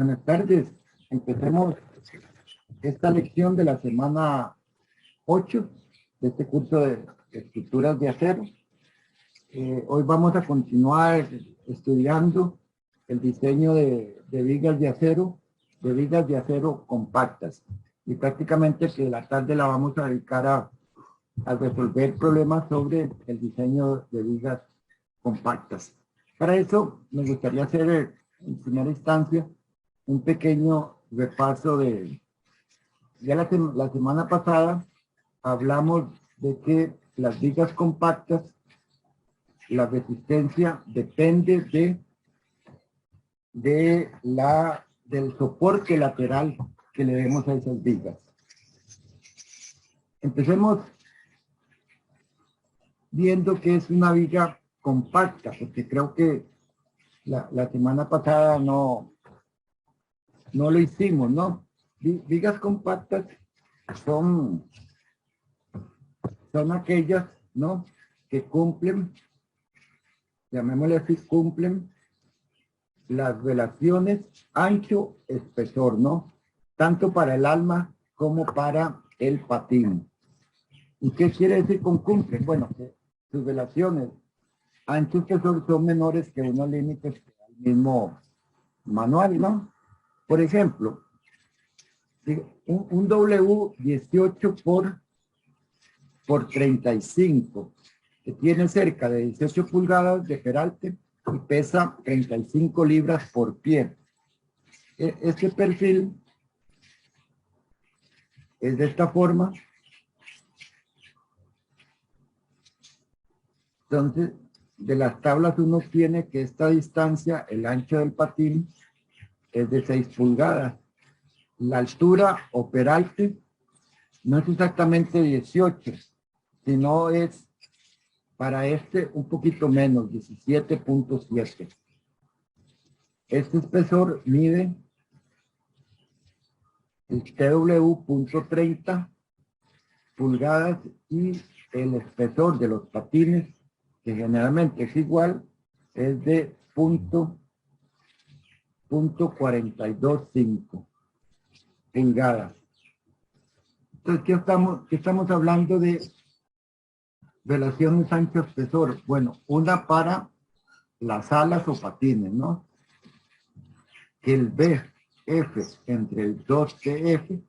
Buenas tardes. Empecemos esta lección de la semana 8 de este curso de estructuras de acero. Hoy vamos a continuar estudiando el diseño de vigas de acero compactas. Y prácticamente que la tarde la vamos a dedicar a resolver problemas sobre el diseño de vigas compactas. Para eso me gustaría hacer en primera instancia un pequeño repaso de... Ya la semana pasada hablamos de que las vigas compactas, la resistencia depende del soporte lateral que le demos a esas vigas. Empecemos viendo que es una viga compacta, porque creo que la semana pasada no lo hicimos, ¿no? Vigas compactas son aquellas, ¿no?, que cumplen, llamémosle así, cumplen las relaciones ancho-espesor, ¿no? Tanto para el alma como para el patín. ¿Y qué quiere decir con cumplen? Bueno, que sus relaciones ancho-espesor son menores que unos límites del mismo manual, ¿no? Por ejemplo, un W18 por 35, que tiene cerca de 18 pulgadas de peralte y pesa 35 libras por pie. Este perfil es de esta forma. Entonces, de las tablas uno tiene que esta distancia, el ancho del patín, es de 6 pulgadas. La altura o peralte no es exactamente 18, sino es para este un poquito menos, 17.7. Este espesor mide el TW.30 pulgadas y el espesor de los patines, que generalmente es igual, es de .425 pulgadas. Entonces, ¿qué estamos hablando de relaciones ancho-espesor? Bueno, una para las alas o patines, ¿no? Que el BF entre el 2TF,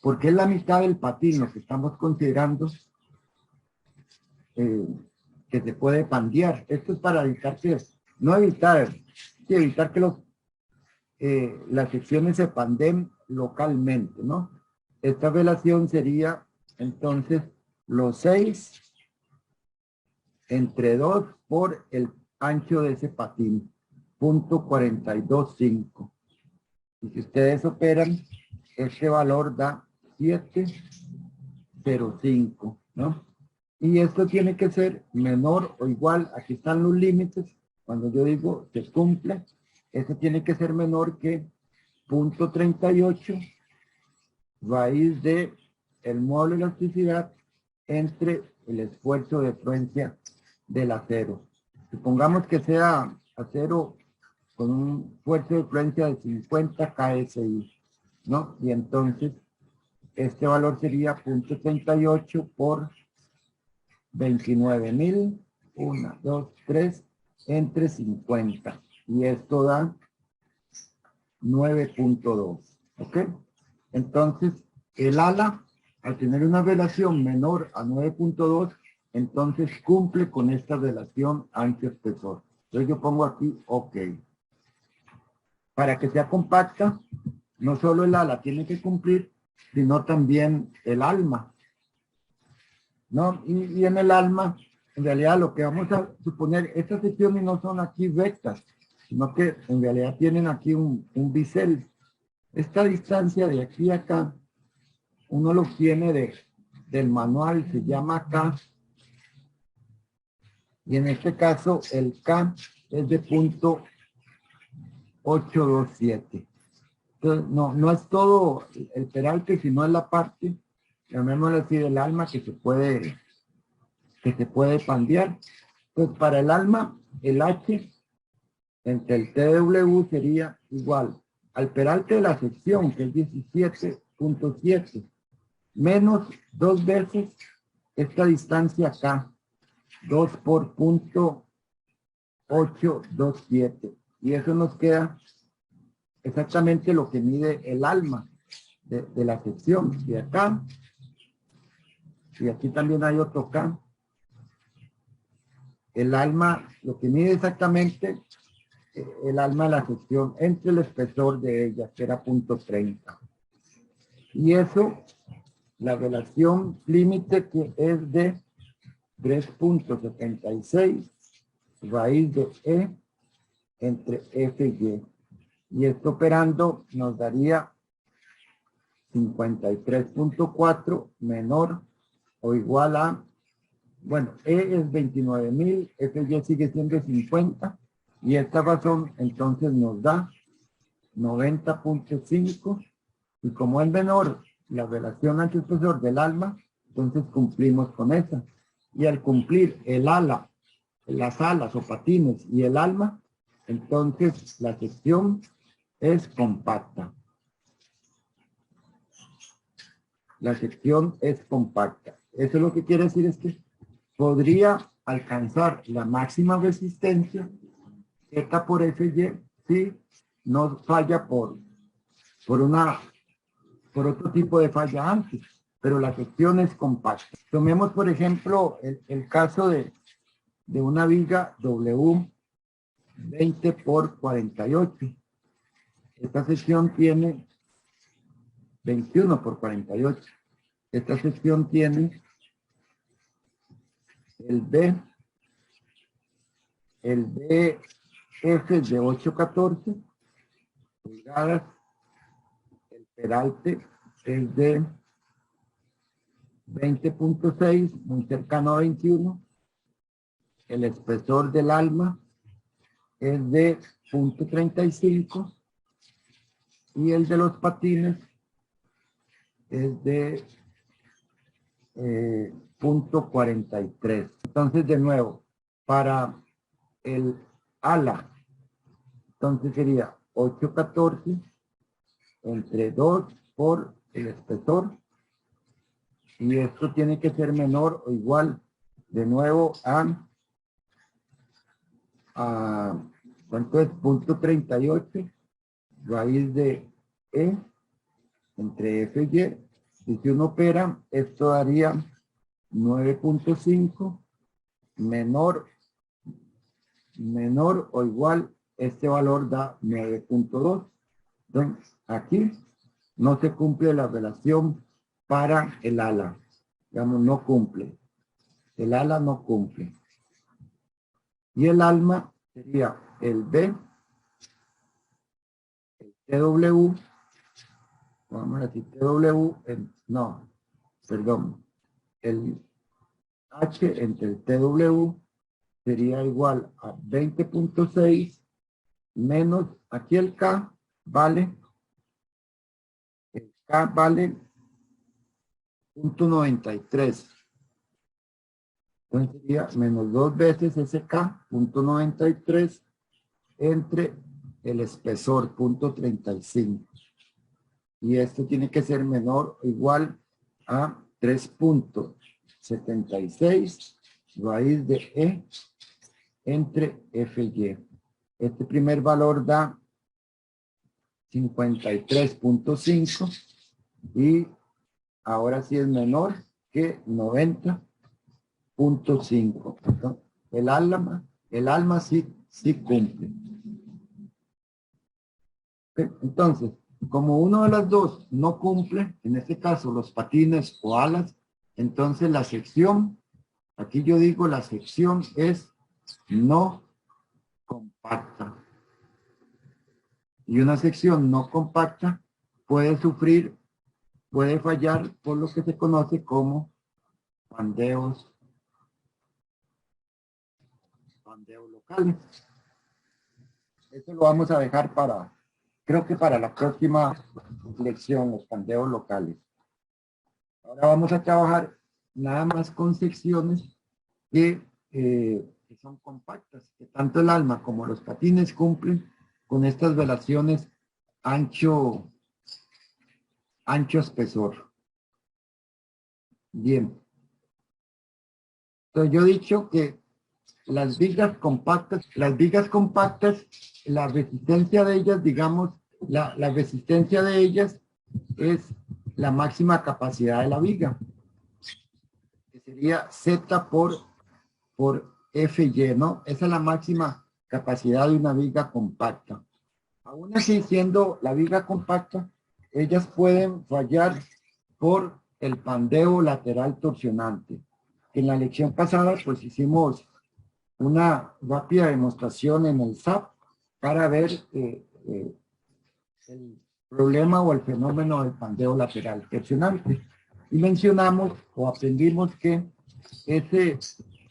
porque es la mitad del patín lo que estamos considerando que se puede pandear. Esto es para evitar que, no evitar, sí, evitar que las secciones se pandeen localmente, ¿no? Esta relación sería entonces los 6 entre 2 por el ancho de ese patín, .425. Y si ustedes operan, este valor da 705, ¿no? Y esto tiene que ser menor o igual, aquí están los límites, cuando yo digo se cumple, esto tiene que ser menor que .38 raíz de el módulo de elasticidad entre el esfuerzo de fluencia del acero. Supongamos que sea acero con un esfuerzo de fluencia de 50 KSI, ¿no? Y entonces este valor sería .38 por 29.000, 1, 2, 3, entre 50. Y esto da 9.2, ¿ok? Entonces, el ala, al tener una relación menor a 9.2, entonces cumple con esta relación ancho-espesor. Entonces yo pongo aquí OK. Para que sea compacta, no solo el ala tiene que cumplir, sino también el alma, ¿no? Y en el alma, en realidad lo que vamos a suponer, estas secciones no son aquí rectas, sino que en realidad tienen aquí un bisel. Esta distancia de aquí a acá, uno lo obtiene del manual, se llama K. Y en este caso, el K es de .827. Entonces, no es todo el peralte, sino es la parte, llamémoslo así, del alma que se puede pandear. Entonces, para el alma, el H entre el TW sería igual al peralte de la sección, que es 17.7, menos 2 veces esta distancia acá, 2 por punto 827. Y eso nos queda exactamente lo que mide el alma de la sección. De acá, y aquí también hay otro acá. El alma, lo que mide exactamente el alma de la sección entre el espesor de ella, que era punto 30. Y eso, la relación límite que es de 3.76 raíz de E entre F y Y. Y esto operando nos daría 53.4 menor o igual a, bueno, E es 29.000, F y sigue siendo 50, y esta razón entonces nos da 90.5, y como es menor la relación ancho espesor del alma, entonces cumplimos con esa. Y al cumplir el ala, las alas o patines y el alma, entonces la sección es compacta. La sección es compacta. Eso lo que quiere decir es que podría alcanzar la máxima resistencia Z por FY si no falla por otro tipo de falla antes, pero la sección es compacta. Tomemos, por ejemplo, el caso de una viga W 20 por 48. Esta sección tiene 21 por 48. Esta sección tiene el BF de 814 pulgadas, el peralte es de 20.6, muy cercano a 21, el espesor del alma es de 0.35 y el de los patines es de 0.43. Entonces, de nuevo, para el ala, entonces sería 814 entre 2 por el espesor, y esto tiene que ser menor o igual de nuevo a ¿cuánto es? 0.38 raíz de E entre F y Y. Y si uno opera, esto daría 9.5 menor o igual, este valor da 9.2. Entonces, aquí no se cumple la relación para el ala. Digamos, no cumple. El ala no cumple. Y el alma sería el B, el TW, vamos a decir TW, no, perdón, el H entre el TW sería igual a 20.6 menos, aquí el K vale 0.93. Entonces sería menos 2 veces ese K, 0.93, entre el espesor, 0.35. Y esto tiene que ser menor o igual a 3.76 raíz de E entre F y Y. Este primer valor da 53.5 y ahora sí es menor que 90.5. El alma sí cumple. Entonces, como uno de las dos no cumple, en este caso los patines o alas, entonces la sección, aquí yo digo la sección es no compacta. Y una sección no compacta puede fallar por lo que se conoce como pandeos locales. Eso lo vamos a dejar creo que para la próxima lección, los pandeos locales. Ahora vamos a trabajar nada más con secciones que son compactas, que tanto el alma como los patines cumplen con estas relaciones ancho espesor. Bien. Entonces yo he dicho que las vigas compactas, la resistencia de ellas, digamos, la resistencia de ellas es la máxima capacidad de la viga, que sería Z por Fy, ¿no? Esa es la máxima capacidad de una viga compacta. Aún así, siendo la viga compacta, ellas pueden fallar por el pandeo lateral torsionante. En la lección pasada, pues hicimos una rápida demostración en el SAP para ver el problema o el fenómeno del pandeo lateral torsionante. Y mencionamos o aprendimos que ese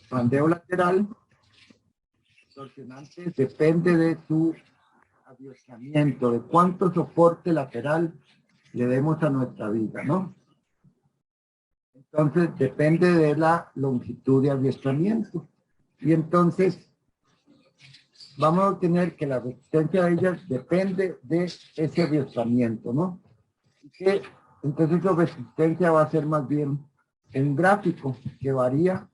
pandeo lateral torsionante depende de su aviostramiento, de cuánto soporte lateral le demos a nuestra viga, ¿no? Entonces depende de la longitud de aviostramiento. Y entonces vamos a obtener que la resistencia de ellas depende de ese aviostramiento, ¿no? Y que entonces la resistencia va a ser más bien un gráfico que varía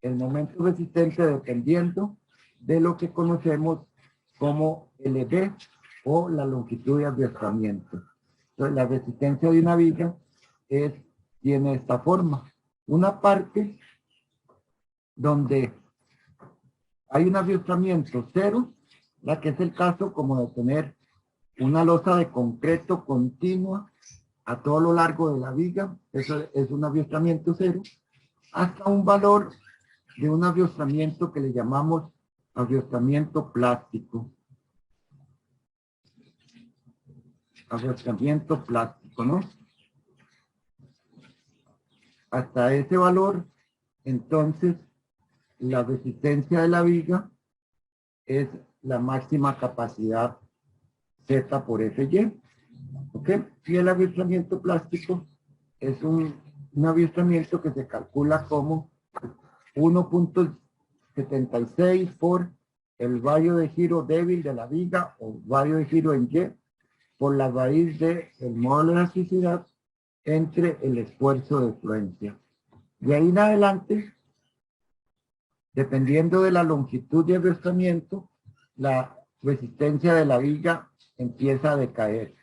el momento resistente dependiendo de lo que conocemos como LB o la longitud de aviostramiento. Entonces la resistencia de una viga tiene esta forma. Una parte donde hay un aviostramiento cero, la que es el caso como de tener una losa de concreto continua a todo lo largo de la viga, eso es un aviostramiento cero, hasta un valor de un aviostramiento que le llamamos aviostramiento plástico. Aviostramiento plástico, ¿no? Hasta ese valor, entonces, la resistencia de la viga es la máxima capacidad Z por Fy. ¿Ok? Y el aviostramiento plástico es un aviostramiento que se calcula como 1.76 por el radio de giro débil de la viga o radio de giro en Y por la raíz del módulo de elasticidad entre el esfuerzo de fluencia. De ahí en adelante, dependiendo de la longitud de aviostramiento, la resistencia de la viga empieza a decaer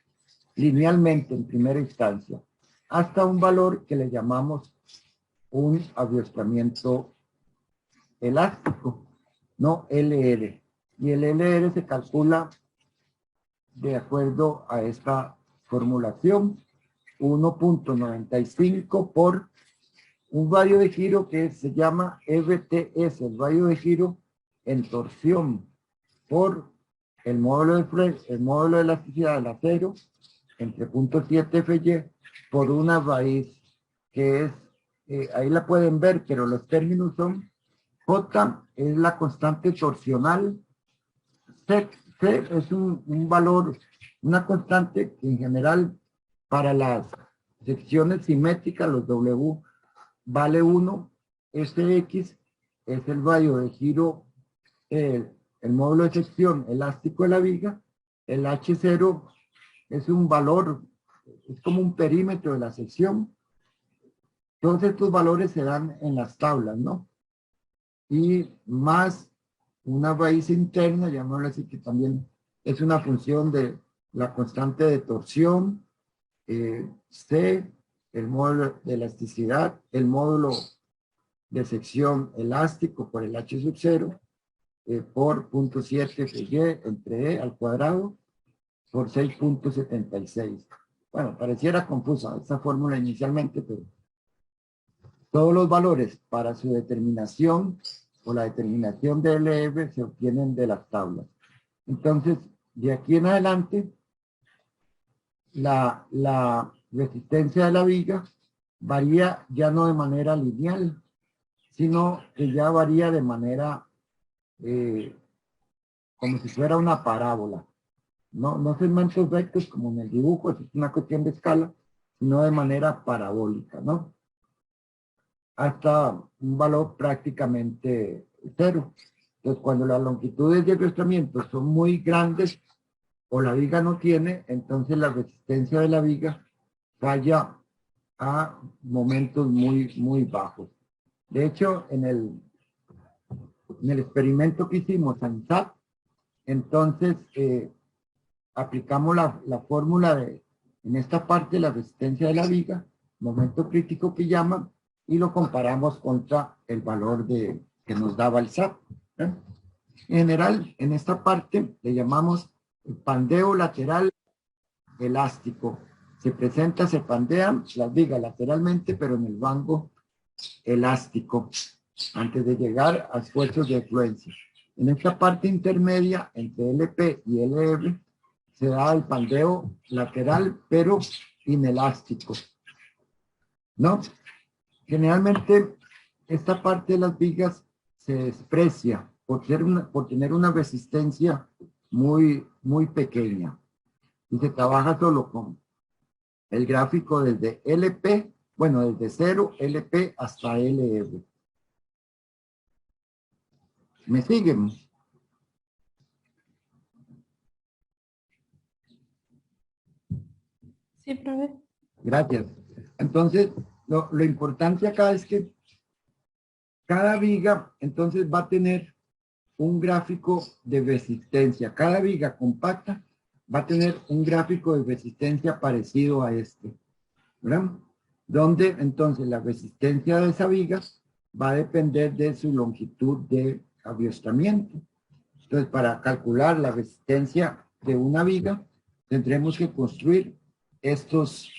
linealmente en primera instancia, hasta un valor que le llamamos un aviostramiento elástico, no LR. Y el LR se calcula de acuerdo a esta formulación, 1.95 por un radio de giro que se llama FTS, el radio de giro en torsión, por el módulo de elasticidad del acero, entre 0.7 Fy, por una raíz que es, ahí la pueden ver, pero los términos son J es la constante torsional, C es un valor, una constante que en general para las secciones simétricas, los W vale 1, Sx es el radio de giro, el módulo de sección elástico de la viga, el H0 es un valor, es como un perímetro de la sección. Todos estos valores se dan en las tablas, ¿no? Y más una raíz interna, llamémoslo así, que también es una función de la constante de torsión, C, el módulo de elasticidad, el módulo de sección elástico por el H sub 0, por 0.7 Fy entre E al cuadrado, por 6.76. Bueno, pareciera confusa esta fórmula inicialmente, pero todos los valores para su determinación o la determinación de LF se obtienen de las tablas. Entonces, de aquí en adelante, la resistencia de la viga varía ya no de manera lineal, sino que ya varía de manera como si fuera una parábola. No segmentos rectos como en el dibujo, es una cuestión de escala, sino de manera parabólica, ¿no? Hasta un valor prácticamente cero. Entonces, cuando las longitudes de aviostramiento son muy grandes, o la viga no tiene, entonces la resistencia de la viga falla a momentos muy bajos. De hecho, en el experimento que hicimos en SAP, entonces aplicamos la fórmula en esta parte, la resistencia de la viga, momento crítico que llaman, y lo comparamos contra el valor que nos daba el SAP. En general, en esta parte le llamamos el pandeo lateral elástico. Se pandean las vigas lateralmente, pero en el rango elástico, antes de llegar a esfuerzos de influencia. En esta parte intermedia, entre LP y LR, se da el pandeo lateral, pero inelástico, ¿no? Generalmente, esta parte de las vigas se desprecia por tener una resistencia muy pequeña. Y se trabaja solo con el gráfico desde LP, bueno, desde 0, LP hasta LR. ¿Me siguen? Sí, profe. Gracias. Entonces, lo importante acá es que cada viga, entonces, va a tener un gráfico de resistencia. Cada viga compacta va a tener un gráfico de resistencia parecido a este, ¿verdad? Donde, entonces, la resistencia de esa viga va a depender de su longitud de aviostramiento. Entonces, para calcular la resistencia de una viga, tendremos que construir estos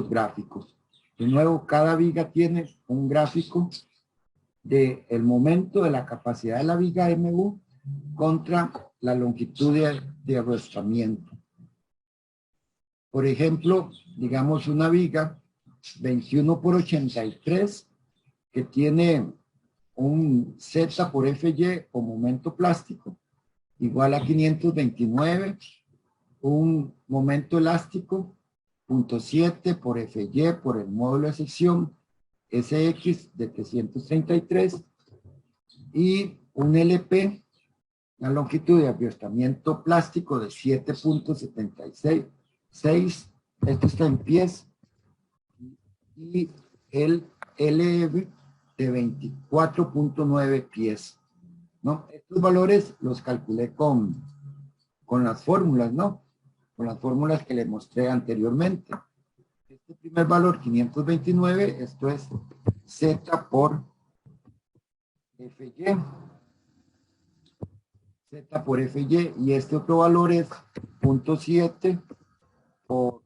gráficos. De nuevo, cada viga tiene un gráfico del momento de la capacidad de la viga MU contra la longitud de arrastramiento. Por ejemplo, digamos una viga 21 por 83 que tiene un Z por FY o momento plástico igual a 529, un momento elástico 0.7 por FY por el módulo de sección SX de 333 y un LP, la longitud de aviostramiento plástico de 7.76, esto está en pies, y el LR de 24.9 pies, ¿no? Estos valores los calculé con las fórmulas, ¿no? Con las fórmulas que le mostré anteriormente. Este primer valor, 529, esto es Z por FY. Z por FY. Y este otro valor es 0.7 por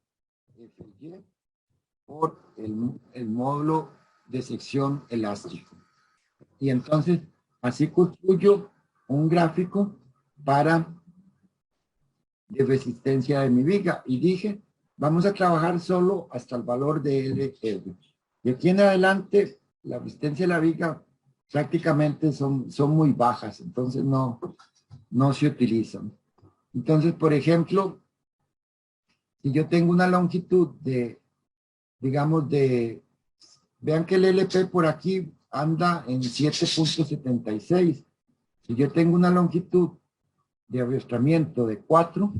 FY por el módulo de sección elástico. Y entonces, así construyo un gráfico de resistencia de mi viga. Y dije, vamos a trabajar solo hasta el valor de LR. De aquí en adelante, la resistencia de la viga prácticamente son muy bajas, entonces no se utilizan. Entonces, por ejemplo, si yo tengo una longitud digamos, vean que el LP por aquí anda en 7.76. Si yo tengo una longitud de aviostramiento de 4,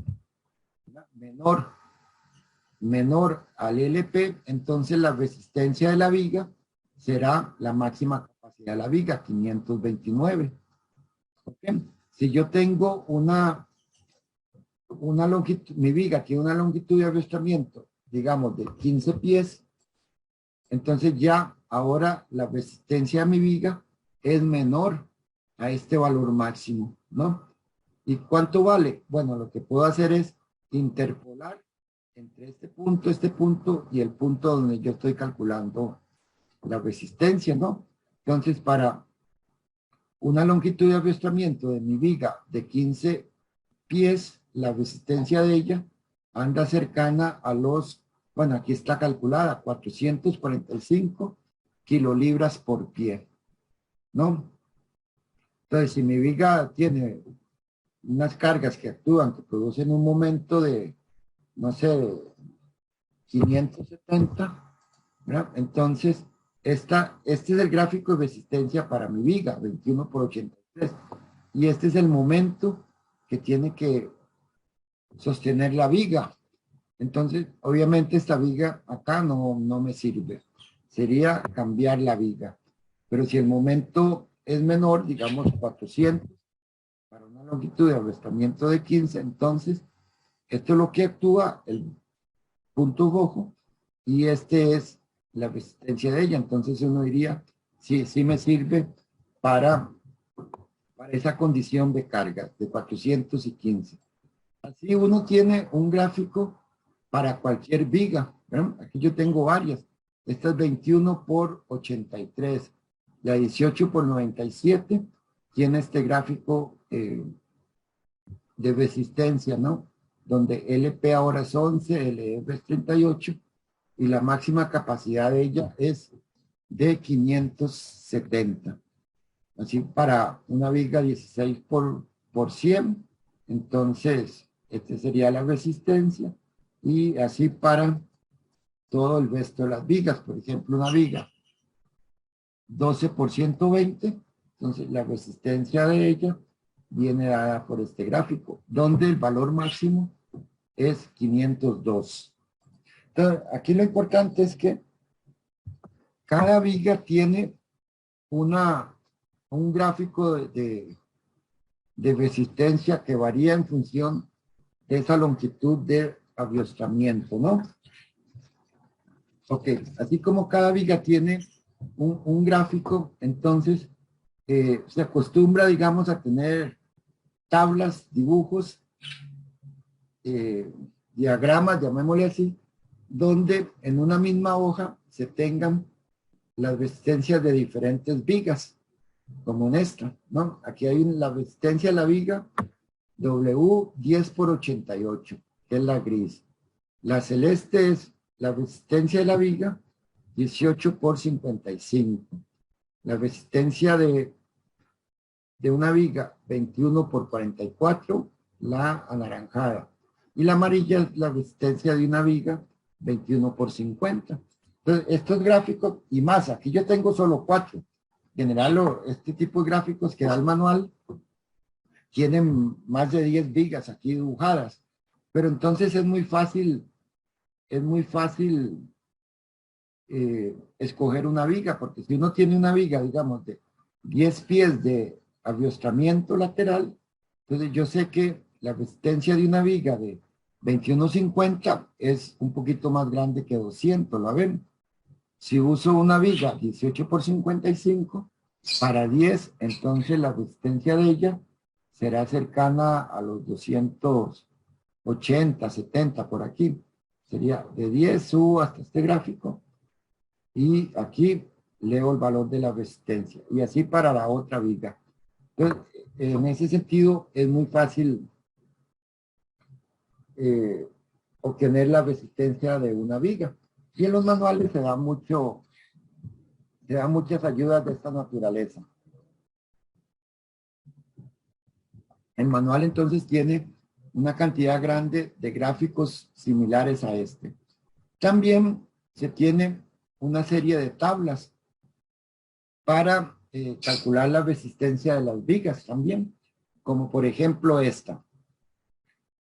menor al LP, entonces la resistencia de la viga será la máxima capacidad de la viga, 529. ¿Okay? Si yo tengo una longitud, mi viga tiene una longitud de aviostramiento, digamos, de 15 pies, entonces ya ahora la resistencia de mi viga es menor a este valor máximo, ¿no? ¿Y cuánto vale? Bueno, lo que puedo hacer es interpolar entre este punto y el punto donde yo estoy calculando la resistencia, ¿no? Entonces, para una longitud de aviostramiento de mi viga de 15 pies, la resistencia de ella anda cercana a bueno, aquí está calculada, 445 kilolibras por pie, ¿no? Entonces, si mi viga tiene unas cargas que actúan, que producen un momento de, no sé, 570, ¿verdad? Entonces, este es el gráfico de resistencia para mi viga, 21 por 83. Y este es el momento que tiene que sostener la viga. Entonces, obviamente esta viga acá no me sirve. Sería cambiar la viga. Pero si el momento es menor, digamos 400, para una longitud de arrastramiento de 15, entonces esto es lo que actúa, el punto rojo, y este es la resistencia de ella. Entonces uno diría, sí, sí me sirve para esa condición de carga de 415. Así uno tiene un gráfico para cualquier viga. ¿Ven? Aquí yo tengo varias. Esta es 21 por 83. La 18 por 97 tiene este gráfico de resistencia, ¿no? Donde LP ahora es 11, LF es 38 y la máxima capacidad de ella es de 570. Así para una viga 16 por 100, entonces esta sería la resistencia, y así para todo el resto de las vigas. Por ejemplo, una viga 12 por 120, entonces la resistencia de ella viene dada por este gráfico, donde el valor máximo es 502. Entonces, aquí lo importante es que cada viga tiene un gráfico de resistencia que varía en función de esa longitud de aviostramiento, ¿no? Ok, así como cada viga tiene un gráfico, entonces se acostumbra, digamos, a tener tablas, dibujos, diagramas, llamémosle así, donde en una misma hoja se tengan las resistencias de diferentes vigas, como en esta, ¿no? Aquí hay la resistencia de la viga W 10 por 88, que es la gris. La celeste es la resistencia de la viga 18 por 55. La resistencia de una viga 21 por 44, la anaranjada. Y la amarilla es la resistencia de una viga 21 por 50. Entonces, estos gráficos y más, aquí yo tengo solo 4. En general, este tipo de gráficos que da el manual tienen más de 10 vigas aquí dibujadas. Pero entonces es muy fácil escoger una viga, porque si uno tiene una viga, digamos, de 10 pies de aviostramiento lateral, entonces yo sé que la resistencia de una viga de 21.50 es un poquito más grande que 200, ¿la ven? Si uso una viga 18 por 55 para 10, entonces la resistencia de ella será cercana a los 280, 70 por aquí. Sería de 10, subo hasta este gráfico y aquí leo el valor de la resistencia. Y así para la otra viga. Entonces, en ese sentido, es muy fácil obtener la resistencia de una viga. Y en los manuales se dan muchas ayudas de esta naturaleza. El manual entonces tiene una cantidad grande de gráficos similares a este. También se tiene una serie de tablas para calcular la resistencia de las vigas también, como por ejemplo esta.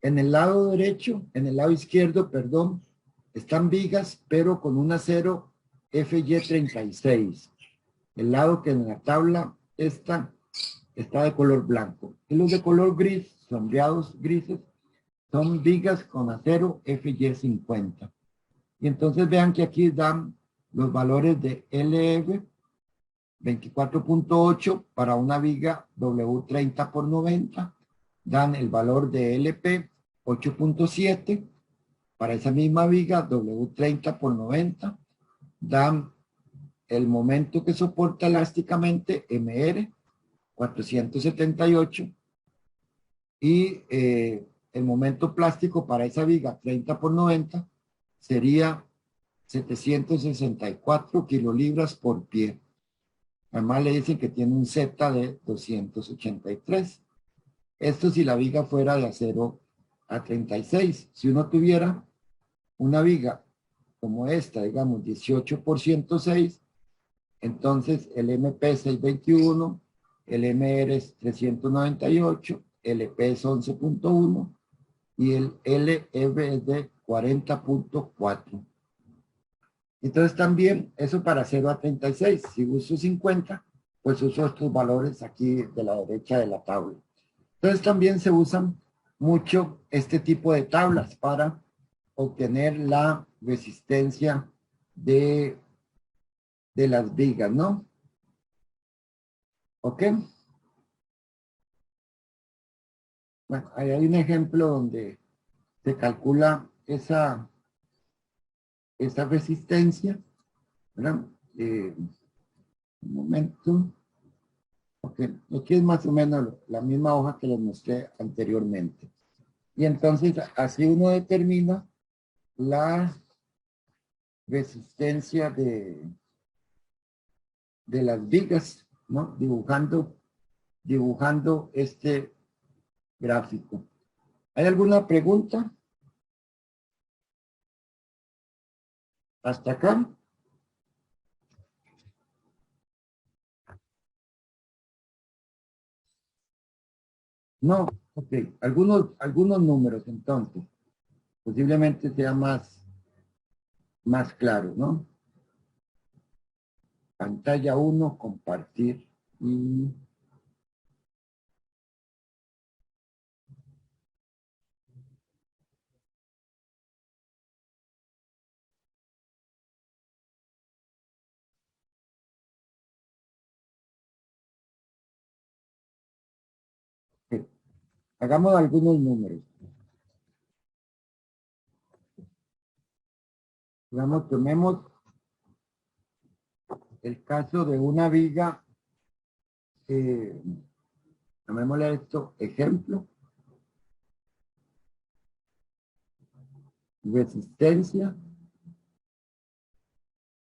En el lado derecho, en el lado izquierdo, perdón, están vigas, pero con un acero FY36. El lado que en la tabla está de color blanco. Y los de color gris, sombreados grises, son vigas con acero FY50. Y entonces vean que aquí dan los valores de LF 24.8 para una viga W30 por 90. Dan el valor de LP 8.7 para esa misma viga W30 por 90. Dan el momento que soporta elásticamente MR 478 y el momento plástico para esa viga 30 por 90 sería 764 kilolibras por pie. Además le dicen que tiene un Z de 283. Esto si la viga fuera de acero A36. Si uno tuviera una viga como esta, digamos 18 por 106, entonces el MP es 621, el MR es 398, el EP es 11.1 y el LEB es de 40.4. Entonces también eso para 0 a 36. Si uso 50, pues uso estos valores aquí de la derecha de la tabla. Entonces también se usan mucho este tipo de tablas para obtener la resistencia de las vigas, ¿no? ¿Ok? Bueno, ahí hay un ejemplo donde se calcula esa resistencia, ¿verdad? Un momento. Ok, aquí es más o menos la misma hoja que les mostré anteriormente. Y entonces así uno determina la resistencia de las vigas, ¿no? Dibujando este gráfico. ¿Hay alguna pregunta? ¿Hasta acá? No, ok. Algunos números entonces. Posiblemente sea más claro, ¿no? Pantalla 1, compartir. Y ok, hagamos algunos números. Digamos, tomemos el caso de una viga, llamémosle esto ejemplo, resistencia,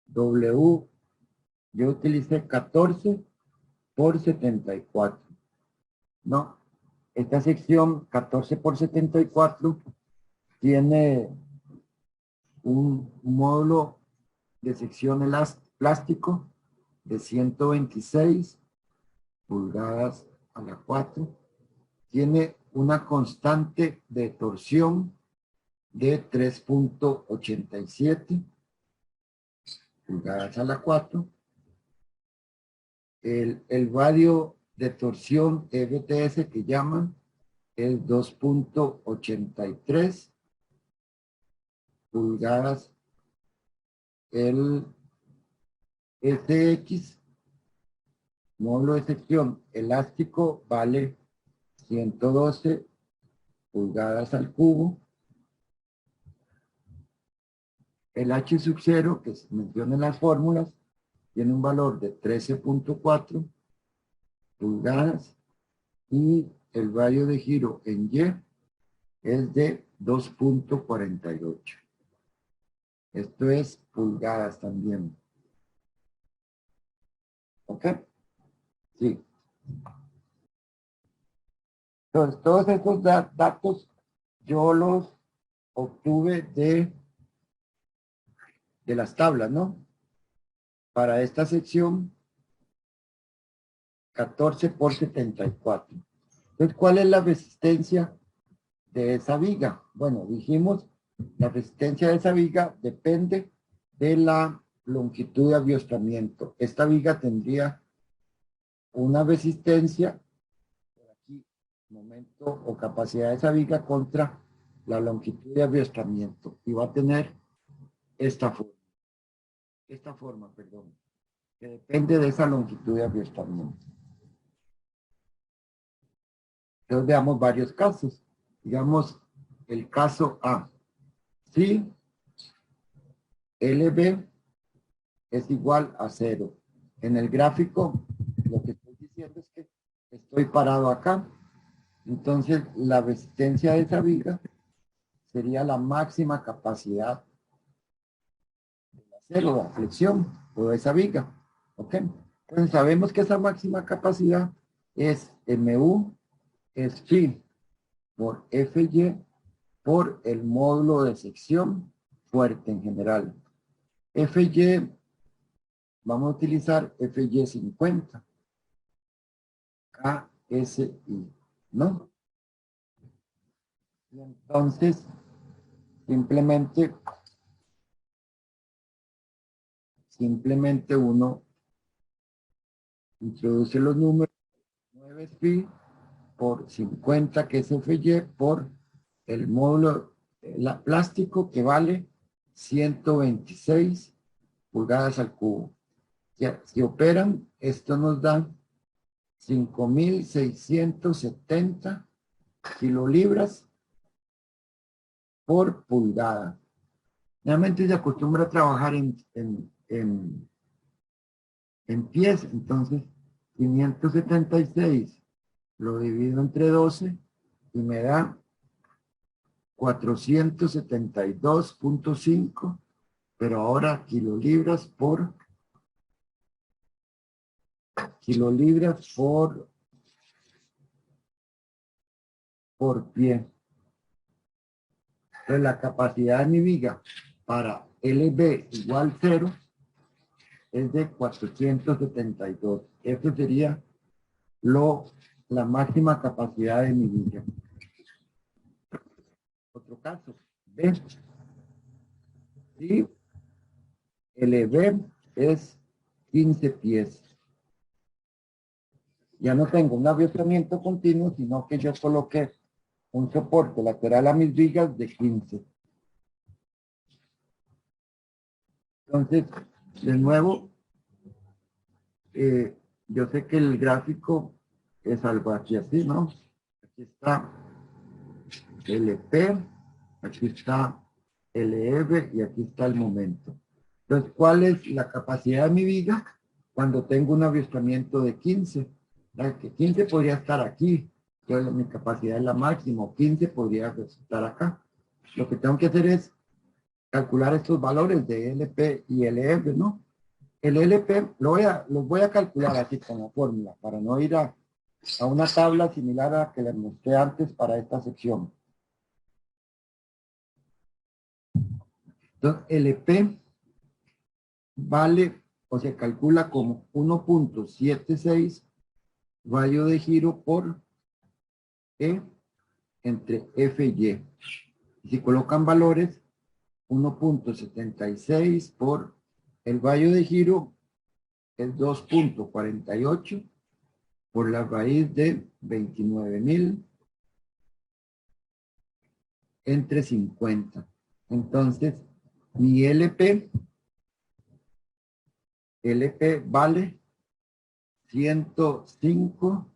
W, yo utilicé 14 por 74, ¿no? Esta sección 14 por 74 tiene un módulo de sección plástico de 126 pulgadas a la 4. Tiene una constante de torsión de 3.87 pulgadas a la 4. El radio de torsión FTS que llaman es 2.83 pulgadas. El SX, módulo de sección elástico, vale 112 pulgadas al cubo. El H sub 0, que se menciona en las fórmulas, tiene un valor de 13.4 pulgadas y el radio de giro en Y es de 2.48. Esto es pulgadas también. ¿Ok? Sí. Entonces, todos estos datos yo los obtuve de las tablas, ¿no? Para esta sección, 14 por 74. Entonces, ¿cuál es la resistencia de esa viga? Bueno, dijimos, la resistencia de esa viga depende de la longitud de aviostramiento. Esta viga tendría una resistencia, por aquí, momento o capacidad de esa viga contra la longitud de aviostramiento. Y va a tener esta forma, perdón, que depende de esa longitud de aviostramiento. Entonces veamos varios casos. Digamos, el caso A. Si LB es igual a 0. En el gráfico, lo que estoy diciendo es que estoy parado acá. Entonces, la resistencia de esa viga sería la máxima capacidad del acero, la flexión o de esa viga. ¿Ok? Entonces, sabemos que esa máxima capacidad es MU, es phi por FY por el módulo de sección fuerte en general. FY, vamos a utilizar FY 50. KSI, ¿no? Y entonces, simplemente uno introduce los números 9 pi por 50, que es FY, por el módulo plástico, que vale 126 pulgadas al cubo. Ya, si operan, esto nos da 5.670 kilolibras por pulgada. Realmente se acostumbra a trabajar en pies, entonces 576 lo divido entre 12 y me da 472.5, pero ahora kilolibras por pie. Entonces la capacidad de mi viga para LB igual 0 es de 472. Eso sería la máxima capacidad de mi viga. Otro caso, B. Si LB es 15 pies. Ya no tengo un aviotamiento continuo, sino que yo coloqué un soporte lateral a mis vigas de 15. Entonces, de nuevo, yo sé que el gráfico es algo así, ¿no? Aquí está LP, aquí está LF y aquí está el momento. Entonces, ¿cuál es la capacidad de mi viga cuando tengo un avistamiento de 15? La que 15 podría estar aquí, entonces mi capacidad es la máxima, 15 podría estar acá. Lo que tengo que hacer es calcular estos valores de LP y LF, ¿no? El LP los voy a calcular así con la fórmula, para no ir a una tabla similar a la que les mostré antes para esta sección. Entonces, LP vale o se calcula como 1.76 radio de giro por E entre FY. Si colocan valores, 1.76 por el vallo de giro es 2.48 por la raíz de 29.000 entre 50. Entonces, mi LP vale 105,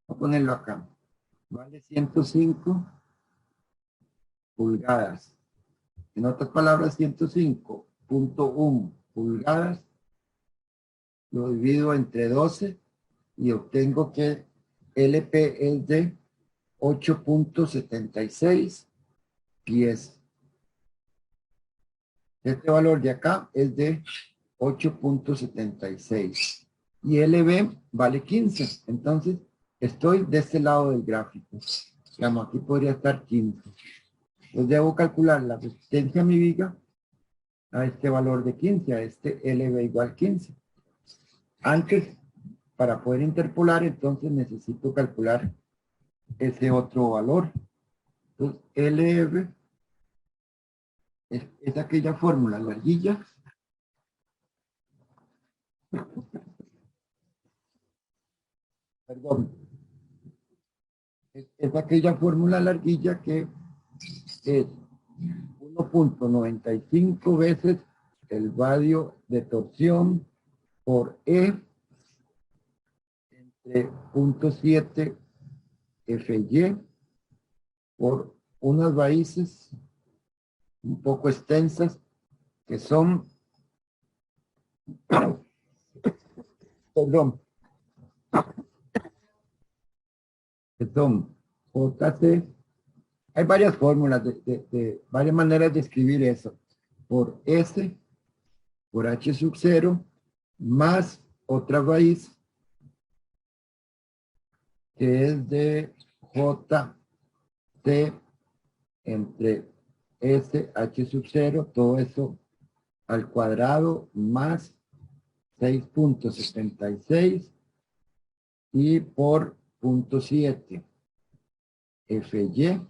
voy a ponerlo acá, vale 105 pulgadas. En otras palabras, 105.1 pulgadas, lo divido entre 12 y obtengo que LP es de 8.76 pies. Este valor de acá es de 8.76 y LB vale 15. Entonces, estoy de este lado del gráfico. Digamos, aquí podría estar 15. Pues debo calcular la resistencia a mi viga a este valor de 15, a este LB igual 15. Antes, para poder interpolar, entonces necesito calcular ese otro valor. Entonces, LB es aquella fórmula larguilla perdón, es aquella fórmula larguilla que es 1.95 veces el radio de torsión por E entre 0.7 FY por unas raíces un poco extensas que son, perdón, que son JC. Hay varias fórmulas, varias maneras de escribir eso. Por S, por H sub 0, más otra raíz que es de JT entre S, H sub 0, todo eso al cuadrado más 6.76 y por 0.7 FY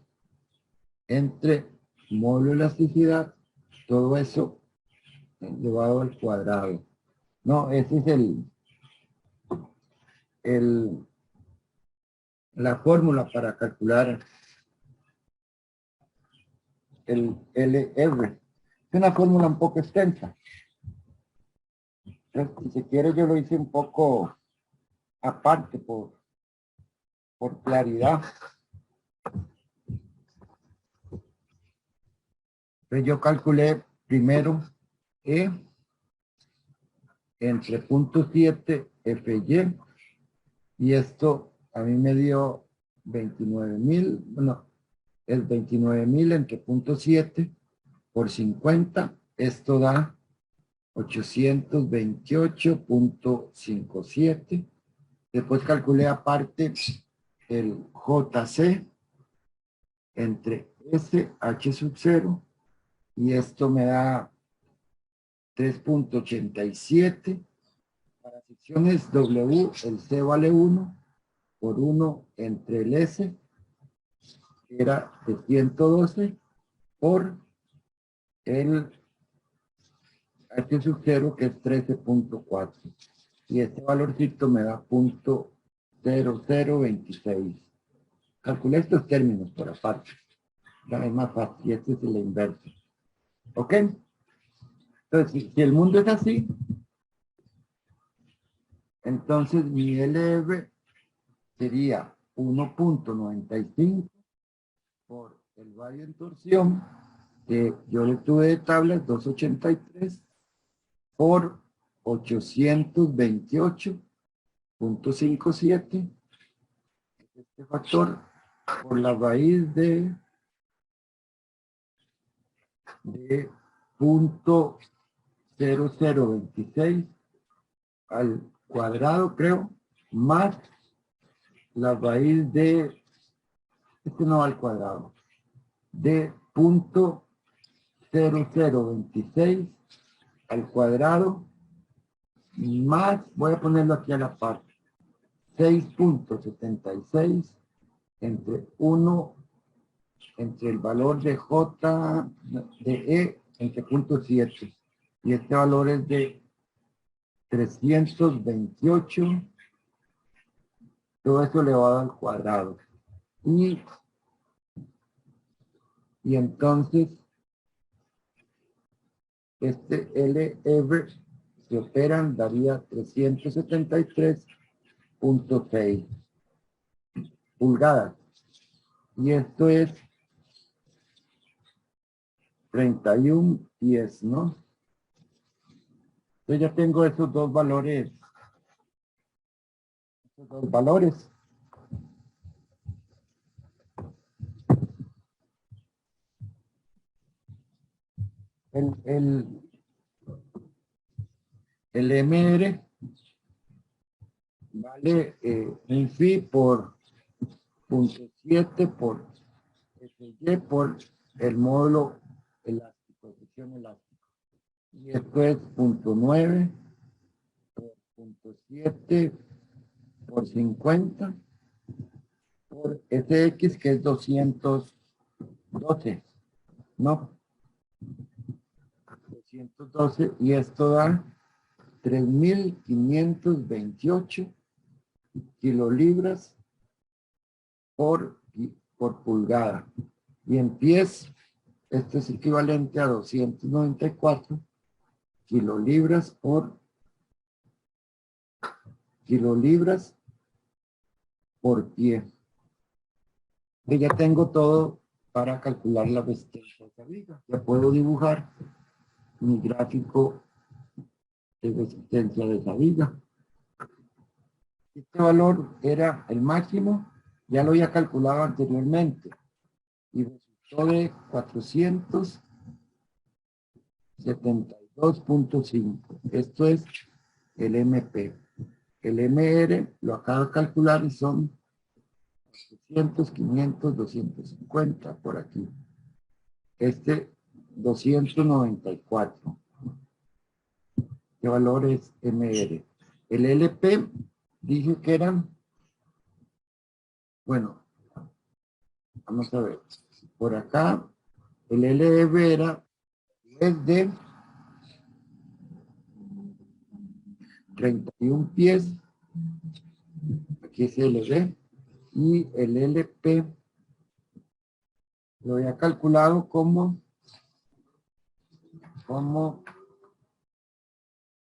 entre módulo de elasticidad, todo eso elevado al cuadrado. No, ese es la fórmula para calcular el LR. Es una fórmula un poco extensa. Entonces, si se quiere, yo lo hice un poco aparte por claridad. Entonces yo calculé primero E entre 0.7 FY y esto a mí me dio 29.000, bueno, el 29.000 entre 0.7 por 50, esto da 828.57. Después calculé aparte el JC entre SH sub 0 y esto me da 3.87. Para secciones W, el C vale 1 por 1 entre el S, que era de 112, por el H sub 0, que es 13.4. Y este valorcito me da 0.0026. Calculé estos términos por aparte. Ya es más fácil. Y este es el inverso. ¿Ok? Entonces, si el mundo es así, entonces mi LR sería 1.95 por el radio en torsión, que yo le tuve de tablas 283 por 828.57. Este factor por la raíz de 0.0026 al cuadrado, creo, más la raíz de, este no va al cuadrado, de 0.0026 al cuadrado, más, voy a ponerlo aquí a la parte, 6.76 entre 1, entre el valor de J, de E, entre 0.7. Y este valor es de 328, todo eso elevado al cuadrado. Y entonces, este LR que operan daría 373.6 pulgadas. Y esto es 31 pies, ¿no? Entonces ya tengo esos dos valores. Esos dos valores. El MR vale un phi por 0.7 por FY por el módulo elástico, sección elástica. Y esto es 0.9 por 0.7 por 50 por SX, que es 212, ¿no? 212, y esto da 3.528 kilolibras por pulgada. Y en pies, esto es equivalente a 294 kilolibras por pie. Y ya tengo todo para calcular la resistencia de esa viga. Ya puedo dibujar mi gráfico de resistencia de esa viga. Este valor era el máximo, ya lo había calculado anteriormente y resultó de 472.5. Esto es el MP. El MR lo acabo de calcular y son 800, 500, 250 por aquí. Este 294. ¿Qué valor es MR? El LP dije que eran, bueno, vamos a ver, por acá, el LB era de 31 pies, aquí es LB, y el LP lo había calculado como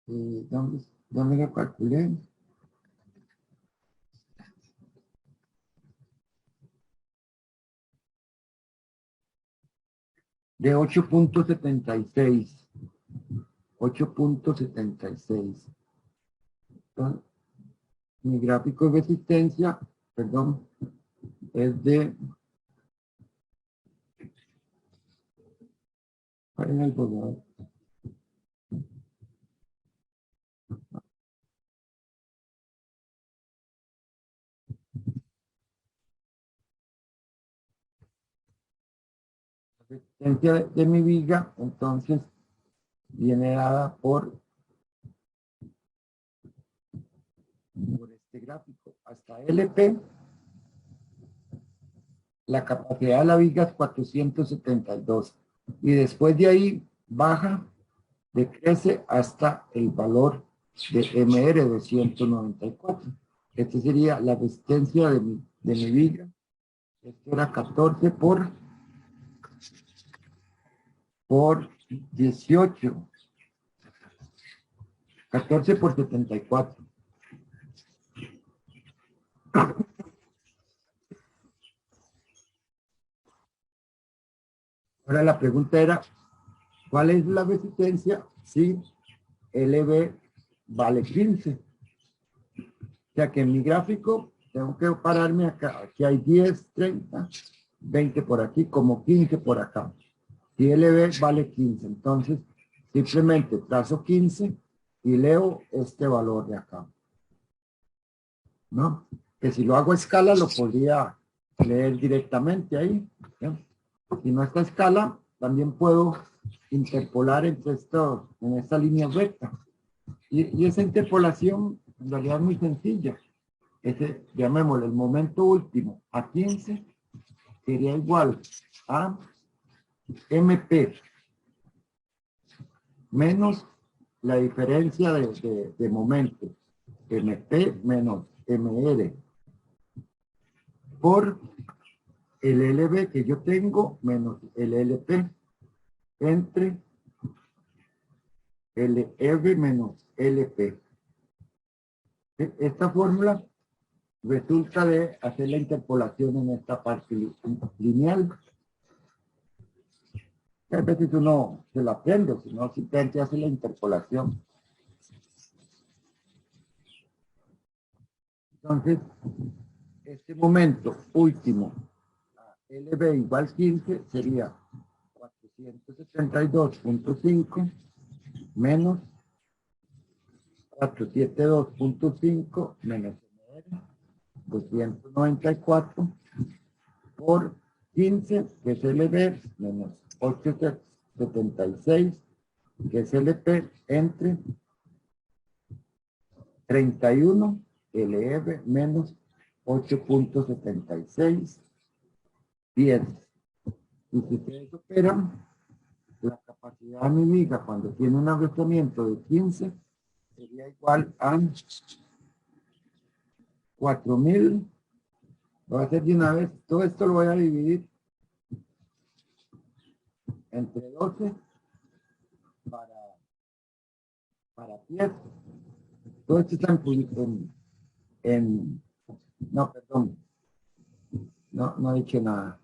¿dónde lo calculé? De 8.76. 8.76. Mi gráfico de resistencia, perdón, es de... ¿Cuál es el borrador? La resistencia de mi viga, entonces, viene dada por este gráfico. Hasta LP, la capacidad de la viga es 472. Y después de ahí baja, decrece hasta el valor de MR de 194. Esta sería la resistencia de mi viga. Esto era 14 por 18. 14 por 74. Ahora la pregunta era, ¿cuál es la resistencia si LB vale 15? O sea que en mi gráfico tengo que pararme acá. Aquí hay 10, 30, 20 por aquí, como 15 por acá. Si LB vale 15, entonces simplemente trazo 15 y leo este valor de acá. ¿No? Que si lo hago a escala lo podría leer directamente ahí. ¿No? Si no está a escala, también puedo interpolar entre en esta línea recta. Y esa interpolación en realidad es muy sencilla. Llamémosle el momento último a 15 sería igual a MP menos la diferencia de momento, MP menos MR, por el LB que yo tengo menos el LP entre LR menos LP. Esta fórmula resulta de hacer la interpolación en esta parte lineal. A veces uno se la aprende, sino simplemente hace la interpolación. Entonces, este momento último, LB igual 15, sería 472.5 menos 472.5 menos 294 por 15, que es LB, menos 876, que es LP, entre 31 LF menos 8.76, 10. Y si ustedes operan, la capacidad de mi viga cuando tiene un agotamiento de 15 sería igual a 4.000. Lo voy a hacer de una vez. Todo esto lo voy a dividir entre 12 para pies. Todo esto está no, perdón. No he dicho nada.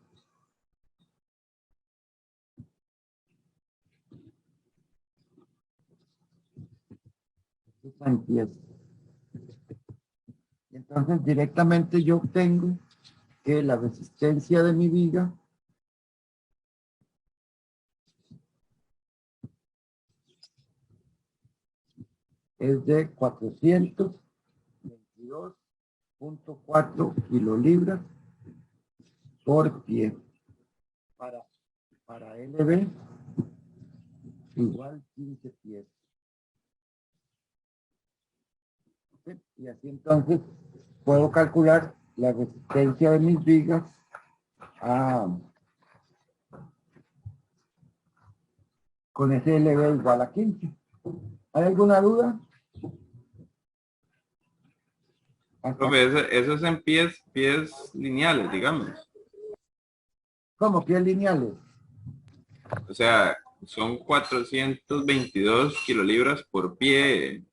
Esto está en pies. Entonces directamente yo obtengo que la resistencia de mi viga es de 422.4 kilolibras por pie. Para LB igual 15 pies. ¿Sí? Y así entonces puedo calcular la resistencia de mis vigas a con SLB igual a 15. ¿Hay alguna duda? Profe, eso es en pies lineales, digamos. ¿Cómo? ¿Pies lineales? O sea, son 422 kilolibras por pie.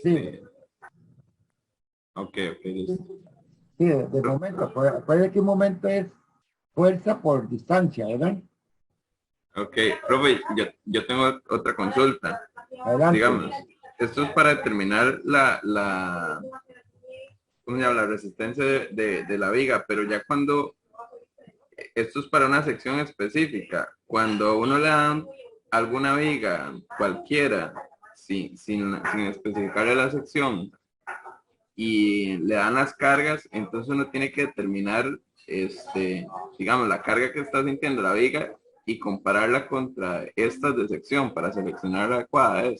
Sí, Ok, listo. sí, de momento. Puede que un momento es fuerza por distancia, ¿verdad? Ok, profe, yo tengo otra consulta. Adelante. Digamos, esto es para determinar ¿cómo se llama? La resistencia de la viga, pero ya cuando, esto es para una sección específica, cuando uno le da alguna viga, cualquiera, sin especificarle la sección, y le dan las cargas, entonces uno tiene que determinar, digamos, la carga que está sintiendo la viga y compararla contra estas de sección para seleccionar la adecuada.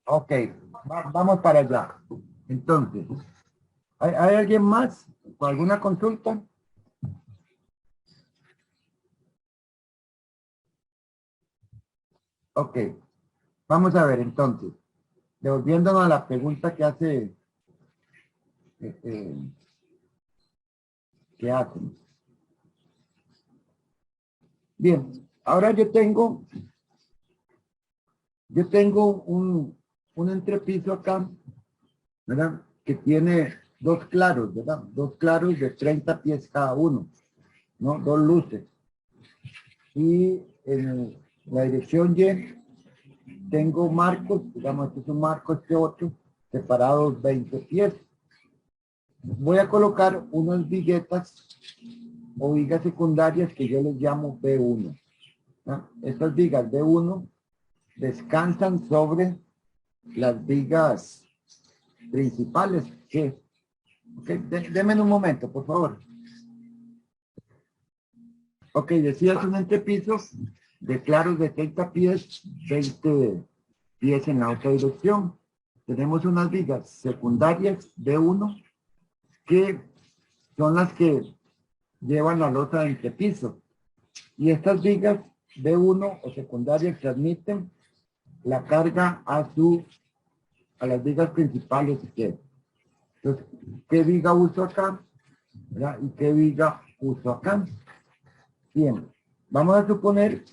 Ok, vamos para allá. Entonces, ¿hay alguien más con alguna consulta? Ok, vamos a ver entonces. Devolviéndonos a la pregunta eh, eh, que hacen. Bien, ahora yo tengo un entrepiso acá, ¿verdad? Que tiene dos claros, ¿verdad? Dos claros de 30 pies cada uno, ¿no? Dos luces. Y en la dirección Y tengo marcos, digamos, este es un marco, este otro, separados 20 pies. Voy a colocar unas viguetas o vigas secundarias que yo les llamo B1. ¿No? Estas vigas B1 descansan sobre las vigas principales. ¿Sí? Okay. Denme un momento, por favor. Ok, decías un entrepiso de claros de 30 pies, 20 pies en la otra dirección. Tenemos unas vigas secundarias B1 que son las que llevan la losa de entrepiso. Y estas vigas B1 o secundarias transmiten la carga a las vigas principales. Entonces, ¿qué viga uso acá? ¿Verdad? ¿Y qué viga uso acá? Bien, vamos a suponer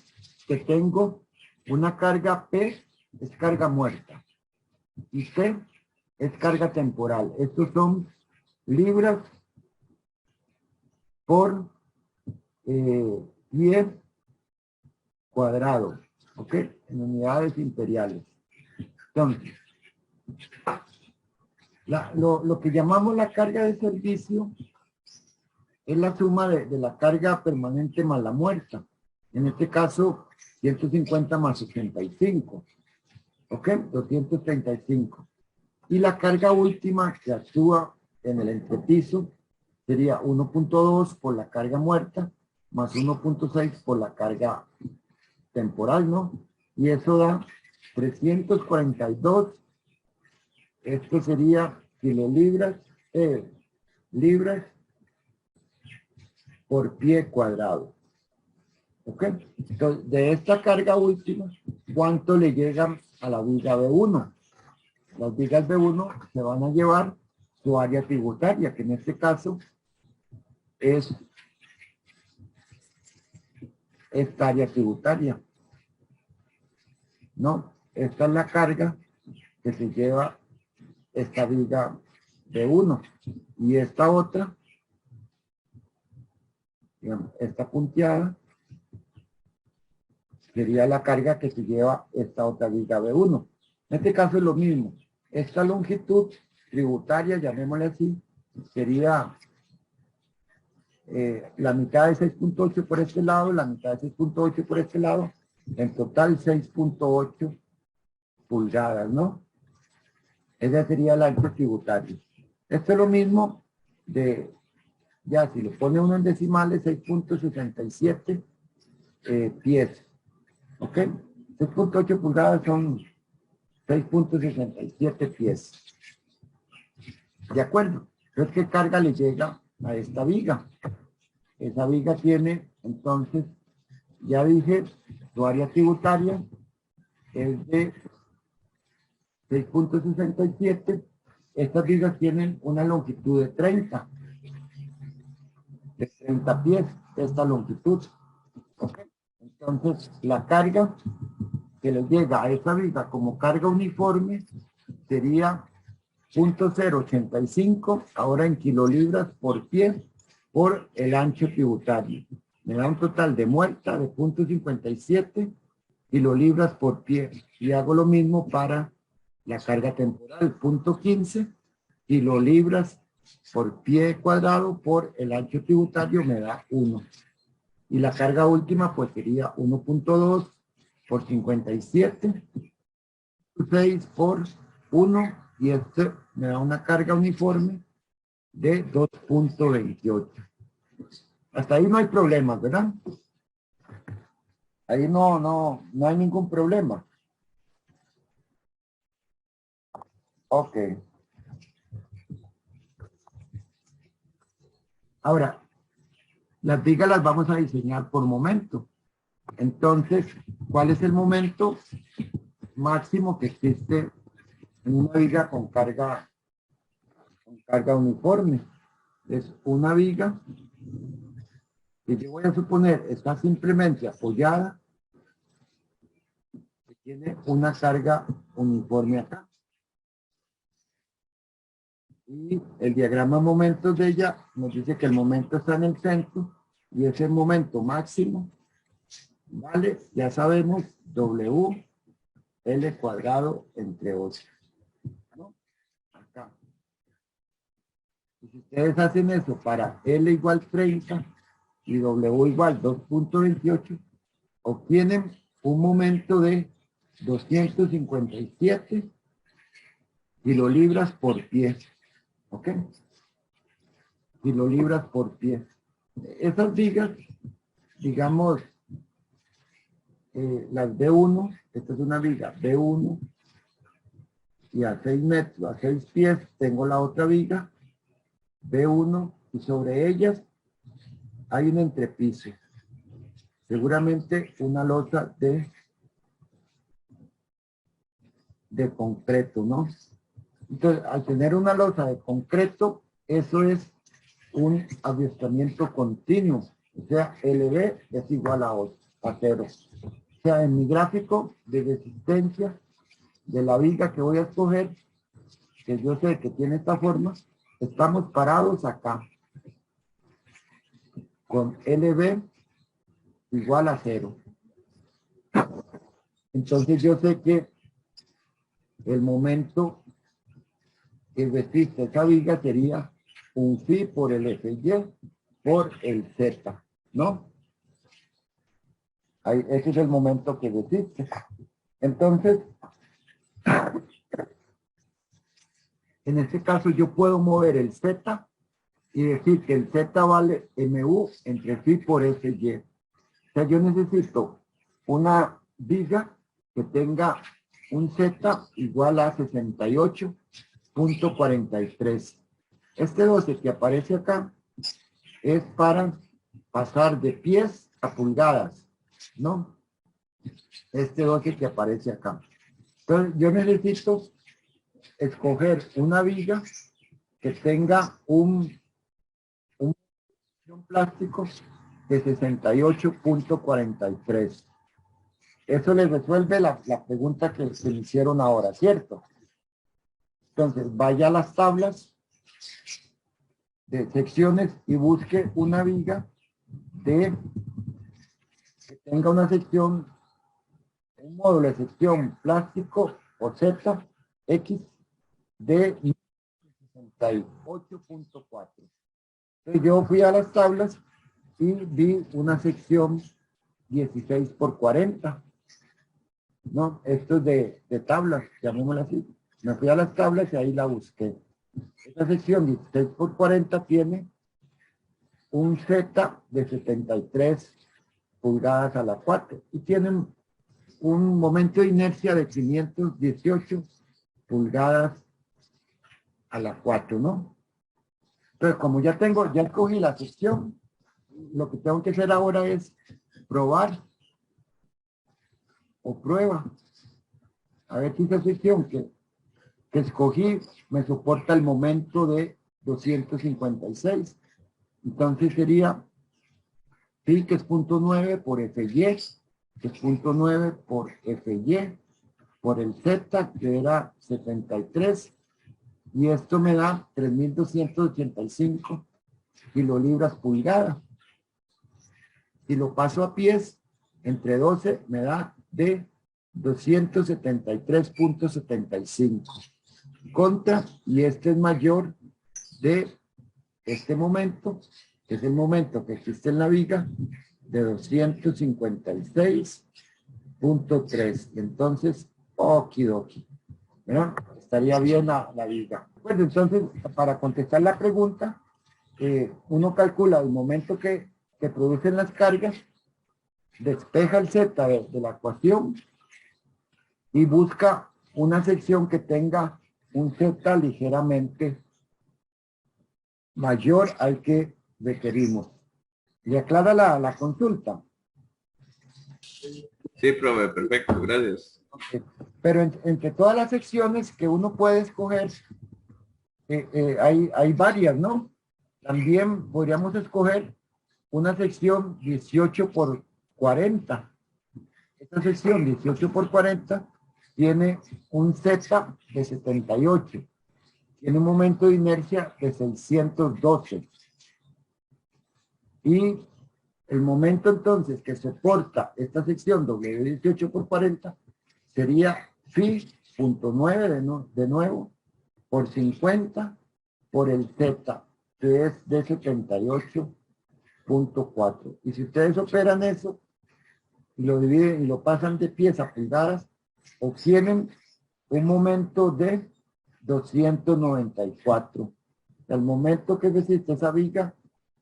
que tengo una carga P, es carga muerta, y T es carga temporal. Estos son libras por pie cuadrado, ¿ok? En unidades imperiales. Entonces, lo que llamamos la carga de servicio es la suma de la carga permanente más la muerta. En este caso, 150 más 85. ¿Ok? 235. Y la carga última que actúa en el entrepiso sería 1.2 por la carga muerta más 1.6 por la carga temporal, ¿no? Y eso da 342. Esto sería kilolibras, libras por pie cuadrado. ¿Ok? Entonces, de esta carga última, ¿cuánto le llega a la viga B1? Las vigas B1 se van a llevar su área tributaria, que en este caso es esta área tributaria. ¿No? Esta es la carga que se lleva esta viga B1. Y esta otra, digamos, esta punteada, sería la carga que se lleva esta otra viga B1. En este caso es lo mismo. Esta longitud tributaria, llamémosle así, sería la mitad de 6.8 por este lado, la mitad de 6.8 por este lado, en total 6.8 pulgadas, ¿no? Esa sería el ancho tributario. Esto es lo mismo ya si lo pone uno en decimales, 6.67 pies. ¿Ok? 6.8 pulgadas son 6.67 pies. ¿De acuerdo? Entonces, ¿qué carga le llega a esta viga? Esa viga tiene, entonces, ya dije, su área tributaria es de 6.67. Estas vigas tienen una longitud de 30 pies, esta longitud. ¿Okay? Entonces, la carga que les llega a esa viga como carga uniforme sería 0.085, ahora en kilolibras por pie, por el ancho tributario. Me da un total de muerta de 0.57 kilolibras por pie. Y hago lo mismo para la carga temporal, 0.15 kilolibras por pie cuadrado por el ancho tributario me da 1. Y la carga última pues sería 1.2 por 57, 6 por 1, y este me da una carga uniforme de 2.28. Hasta ahí no hay problemas, ¿verdad? Ahí no hay ningún problema. Ok. Ahora, las vigas las vamos a diseñar por momento. Entonces, ¿cuál es el momento máximo que existe en una viga con carga uniforme? Es una viga que yo voy a suponer está simplemente apoyada, que tiene una carga uniforme acá. Y el diagrama de momentos de ella nos dice que el momento está en el centro y es el momento máximo, ¿vale? Ya sabemos, W, L cuadrado entre 8. ¿No? Acá. Y si ustedes hacen eso para L igual 30 y W igual 2.28, obtienen un momento de 257 kilolibras por pie. ¿Ok? Kilolibras por pie. Esas vigas, digamos, las B1, esta es una viga B1, y a 6 metros, a 6 pies, tengo la otra viga B1, y sobre ellas hay un entrepiso. Seguramente una losa de concreto, ¿no? Entonces, al tener una losa de concreto, eso es un avistamiento continuo. O sea, LB es igual a 0. O sea, en mi gráfico de resistencia de la viga que voy a escoger, que yo sé que tiene esta forma, estamos parados acá. Con LB igual a 0. Entonces yo sé que el momento que resiste esa viga sería un phi por el FY por el Z, ¿no? Ahí, ese es el momento que resiste. Entonces, en este caso yo puedo mover el Z y decir que el Z vale MU entre phi por FY. O sea, yo necesito una viga que tenga un Z igual a 68.43. Este 12 que aparece acá es para pasar de pies a pulgadas, ¿no? Este 12 que aparece acá. Entonces, yo necesito escoger una viga que tenga un plástico de 68.43. Eso les resuelve la pregunta que se me hicieron ahora, ¿cierto? Entonces, vaya a las tablas de secciones y busque una viga que tenga una sección, un módulo de sección plástico o Z, X, de 68.4. Entonces, yo fui a las tablas y vi una sección 16 por 40. No, esto es de tablas, llamémosla así. Me fui a las tablas y ahí la busqué. Esta sección 16 por 40 tiene un Z de 73 pulgadas a la 4 y tienen un momento de inercia de 518 pulgadas a la 4, ¿no? Entonces, como ya escogí la sección, lo que tengo que hacer ahora es probar o prueba. A ver si esa sección que escogí me soporta el momento de 256. Entonces sería phi, que es 0.9 por fy, que es 0.9 por fy, por el z, que era 73, y esto me da 3.285 kilolibras pulgada. Si lo paso a pies, entre 12 me da de 273.75 contra, y este es mayor de este momento, que es el momento que existe en la viga, de 256.3. Entonces, okidoki, ¿no? Estaría bien la viga. Pues entonces, para contestar la pregunta, uno calcula el momento que producen las cargas, despeja el z de la ecuación y busca una sección que tenga un z ligeramente mayor al que requerimos. ¿Le aclara la consulta? Sí, profe, perfecto, gracias. Okay. Pero entre todas las secciones que uno puede escoger, hay varias, ¿no? También podríamos escoger una sección 18 por 40. Esta sección 18 por 40 tiene un Z de 78. Tiene un momento de inercia de 612. Y el momento entonces que soporta esta sección W18 por 40 sería phi punto 9 de nuevo por 50 por el Z, que es de 78.4. Y si ustedes operan eso y lo dividen y lo pasan de pies a pulgadas, obtienen un momento de 294. El momento que resiste esa viga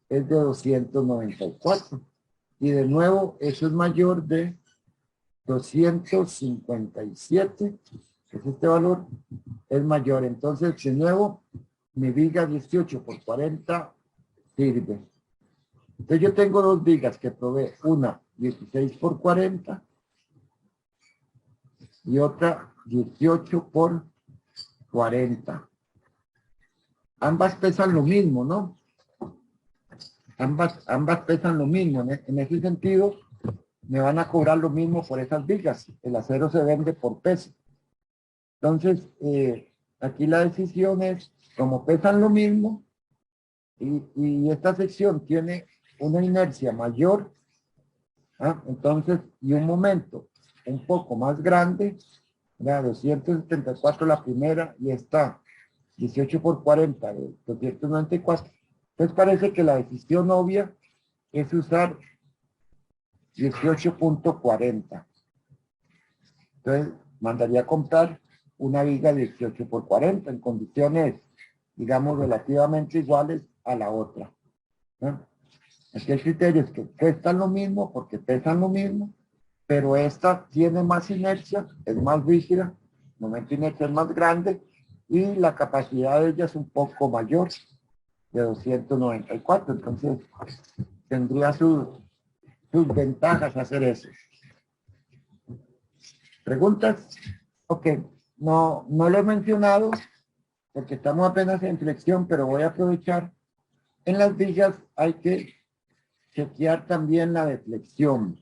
es de 294. Y de nuevo, eso es mayor de 257, que es este valor, es mayor. Entonces, de nuevo, mi viga 18 por 40 sirve. Entonces, yo tengo dos vigas que provee, una 16 por 40 y otra 18 por 40. Ambas pesan lo mismo, ¿no? Ambas pesan lo mismo. En ese sentido, me van a cobrar lo mismo por esas vigas. El acero se vende por peso. Entonces, aquí la decisión es, como pesan lo mismo, y esta sección tiene una inercia mayor, entonces, y un momento un poco más grande, 274 la primera, y esta 18 por 40 de 294. Entonces parece que la decisión obvia es usar 18.40. Entonces mandaría a comprar una viga 18 por 40 en condiciones, digamos, relativamente iguales a la otra. Aquí el criterio es que cuestan lo mismo porque pesan lo mismo, pero esta tiene más inercia, es más rígida, el momento de inercia es más grande y la capacidad de ella es un poco mayor, de 294. Entonces tendría sus ventajas hacer eso. ¿Preguntas? Ok, no lo he mencionado porque estamos apenas en flexión, pero voy a aprovechar. En las vigas hay que chequear también la deflexión.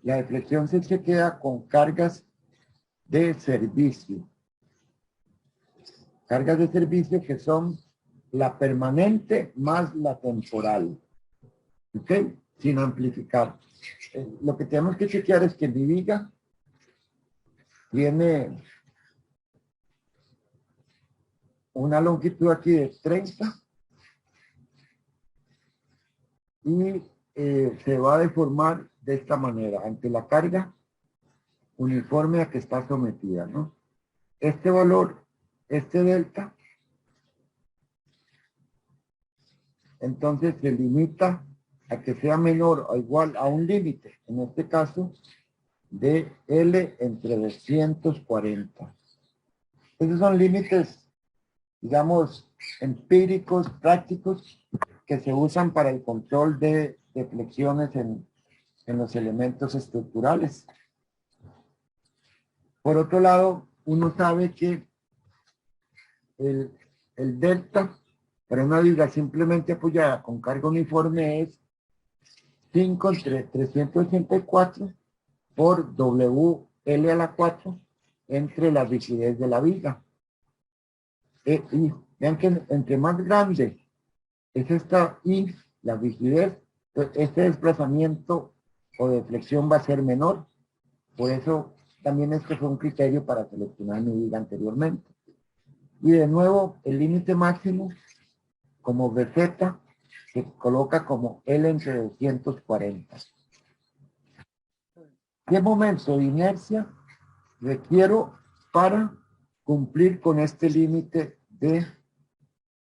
La deflexión se chequea con cargas de servicio. Cargas de servicio que son la permanente más la temporal. ¿Ok? Sin amplificar. Lo que tenemos que chequear es que mi viga tiene una longitud aquí de 30 y se va a deformar de esta manera ante la carga uniforme a que está sometida, ¿no? Este valor, este delta, entonces se limita a que sea menor o igual a un límite, en este caso, de L entre 240. Esos son límites, digamos, empíricos, prácticos, que se usan para el control de flexiones en los elementos estructurales. Por otro lado, uno sabe que el delta para una viga simplemente apoyada con carga uniforme es 5 entre 384 por WL a la 4 entre la rigidez de la viga. Y vean que entre más grande es esta I, la rigidez, pues este desplazamiento o deflexión va a ser menor. Por eso también este fue un criterio para seleccionar mi viga anteriormente. Y de nuevo, el límite máximo como receta se coloca como L entre 240. ¿Qué momento de inercia requiero para cumplir con este límite de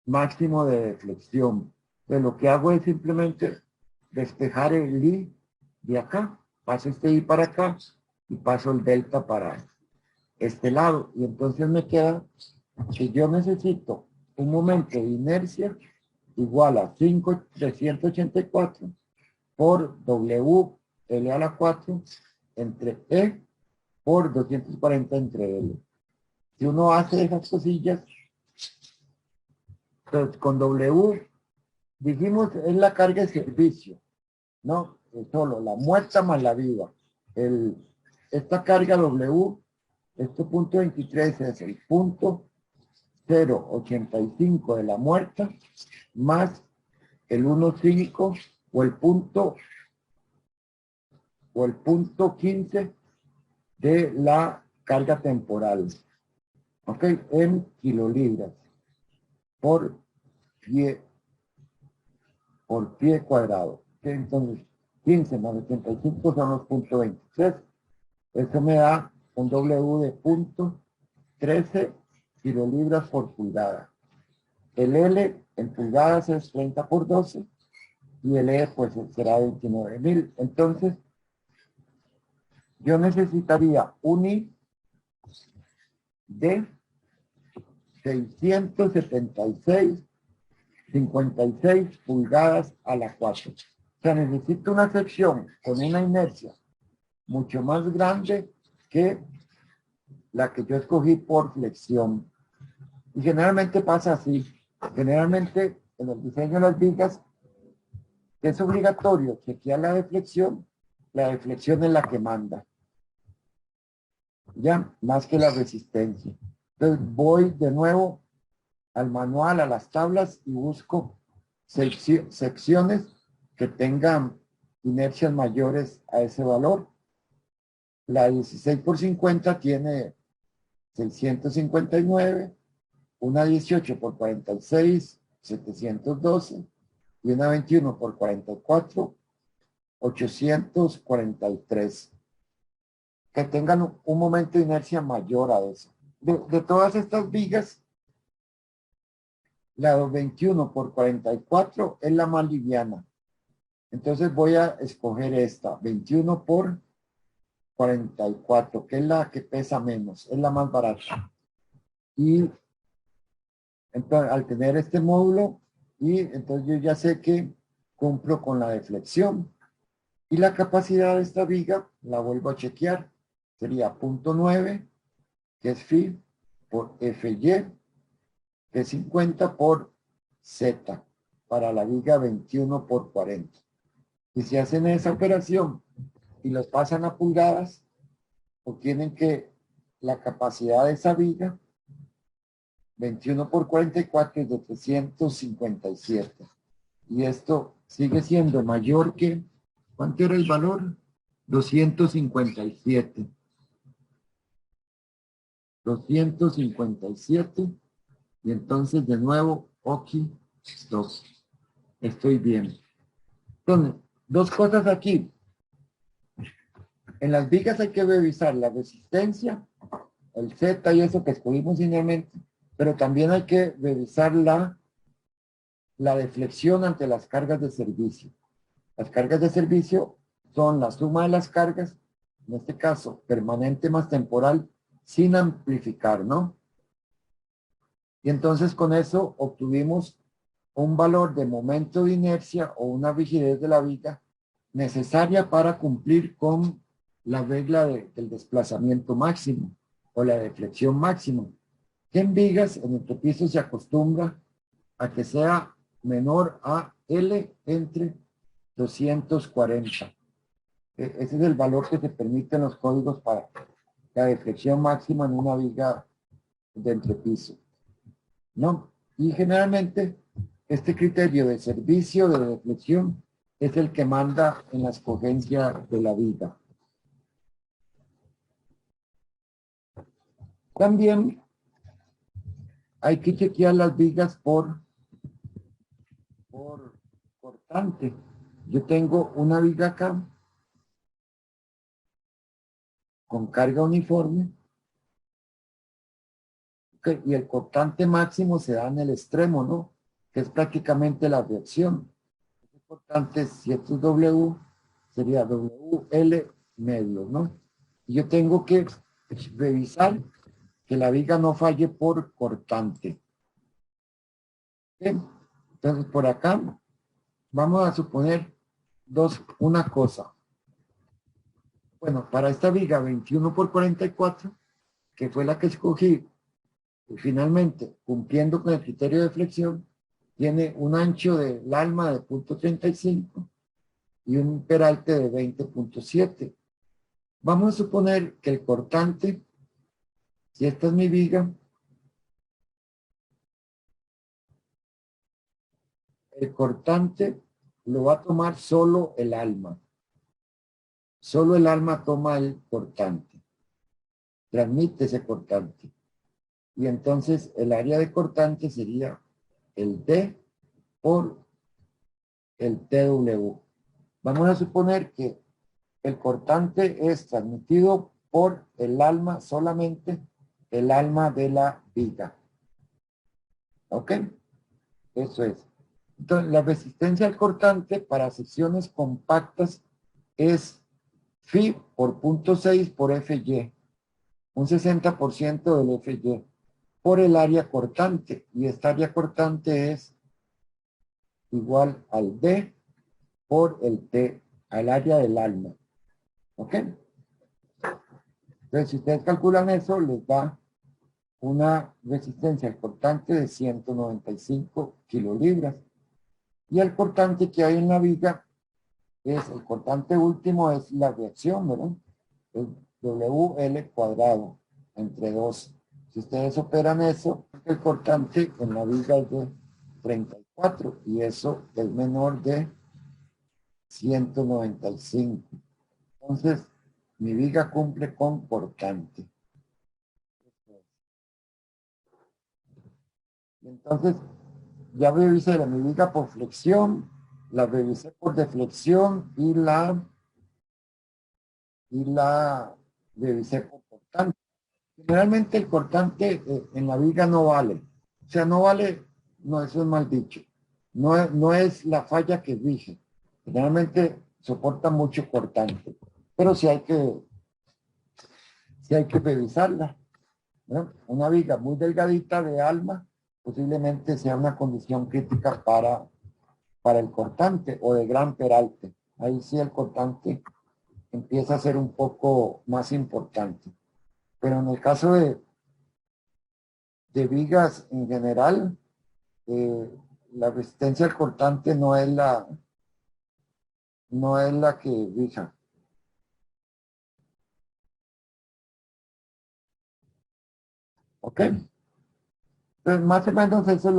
máximo de deflexión? Pues lo que hago es simplemente despejar el I de acá, paso este I para acá y paso el delta para este lado. Y entonces me queda que yo necesito un momento de inercia igual a 5,384 por W L a la 4 entre E por 240 entre L. Si uno hace esas cosillas, pues con W, dijimos, es la carga de servicio, ¿no? Es solo la muerta más la viva. Esta carga W, este punto 23 es el punto 0,85 de la muerta más el 1,5 o el punto 15 de la carga temporal, ¿ok? En kilolibras por pie cuadrado. ¿Okay? Entonces, 15 más 85 son los puntos 23. Eso me da un W de punto 13 kilolibras por pulgada. El L en pulgadas es 30 por 12 y el E pues será 29.000. Entonces, yo necesitaría un I de 676,56 pulgadas a la 4. O sea, necesito una sección con una inercia mucho más grande que la que yo escogí por flexión. Y generalmente pasa así. Generalmente en el diseño de las vigas es obligatorio chequear la deflexión. La deflexión es la que manda. Ya, más que la resistencia. Entonces voy de nuevo al manual, a las tablas y busco secciones que tengan inercias mayores a ese valor. La 16 por 50 tiene 659, una 18 por 46, 712 y una 21 por 44, 843. Que tengan un momento de inercia mayor a eso. De todas estas vigas, la 21 por 44 es la más liviana. Entonces voy a escoger esta, 21 por 44, que es la que pesa menos, es la más barata. Y entonces, al tener este módulo, y entonces yo ya sé que cumplo con la deflexión. Y la capacidad de esta viga la vuelvo a chequear. Sería 0.9, que es phi, por FY, que es 50 por Z, para la viga 21 por 40. Y si hacen esa operación y los pasan a pulgadas, obtienen que la capacidad de esa viga, 21 por 44, es de 357. Y esto sigue siendo mayor que, ¿cuánto era el valor? 257. 257. Y entonces de nuevo, OK, 2. Estoy bien. Entonces, dos cosas aquí. En las vigas hay que revisar la resistencia, el Z y eso que escogimos inicialmente, pero también hay que revisar la deflexión ante las cargas de servicio. Las cargas de servicio son la suma de las cargas, en este caso permanente más temporal, sin amplificar, ¿no? Y entonces con eso obtuvimos un valor de momento de inercia o una rigidez de la viga necesaria para cumplir con la regla del desplazamiento máximo. o la deflexión máxima, que en vigas en entrepiso se acostumbra a que sea menor a L entre 240. Ese es el valor que te permiten los códigos para la deflexión máxima en una viga de entrepiso, ¿no? Y generalmente este criterio de servicio de deflexión es el que manda en la escogencia de la viga. También hay que chequear las vigas por cortante. Yo tengo una viga acá con carga uniforme, okay, y el cortante máximo se da en el extremo, ¿no? Que es prácticamente la reacción. El cortante, si esto es W, sería WL medio, ¿no? Y yo tengo que revisar que la viga no falle por cortante. ¿Okay? Entonces, por acá, vamos a suponer una cosa. Bueno, para esta viga 21 por 44, que fue la que escogí, finalmente, cumpliendo con el criterio de flexión, tiene un ancho del alma de 0.35 y un peralte de 20.7. Vamos a suponer que el cortante, si esta es mi viga, el cortante lo va a tomar solo el alma. Solo el alma toma el cortante, transmite ese cortante. Y entonces el área de cortante sería el D por el TW. Vamos a suponer que el cortante es transmitido por el alma, solamente el alma de la viga. ¿Ok? Eso es. Entonces, la resistencia al cortante para secciones compactas es Phi por 0.6 por FY, un 60% del FY, por el área cortante. Y esta área cortante es igual al D por el T, al área del alma. ¿Ok? Entonces, si ustedes calculan eso, les da una resistencia al cortante de 195 kilolibras. Y el cortante que hay en la viga es, el cortante último es la reacción, ¿verdad? Es WL cuadrado entre 2. Si ustedes operan eso, el cortante en la viga es de 34 y eso es menor de 195. Entonces, mi viga cumple con cortante. Entonces, ya revisé la mi viga por flexión, la revisé por deflexión y la revisé por cortante. Generalmente el cortante en la viga no vale. O sea, no vale, no, eso es mal dicho. No es la falla que dije. Generalmente soporta mucho cortante. Pero sí hay que revisarla, ¿no? Una viga muy delgadita de alma posiblemente sea una condición crítica para el cortante o de gran peralte. Ahí sí el cortante empieza a ser un poco más importante. Pero en el caso de vigas en general, la resistencia al cortante no es la que rija. ¿Ok? Entonces, más o menos eso es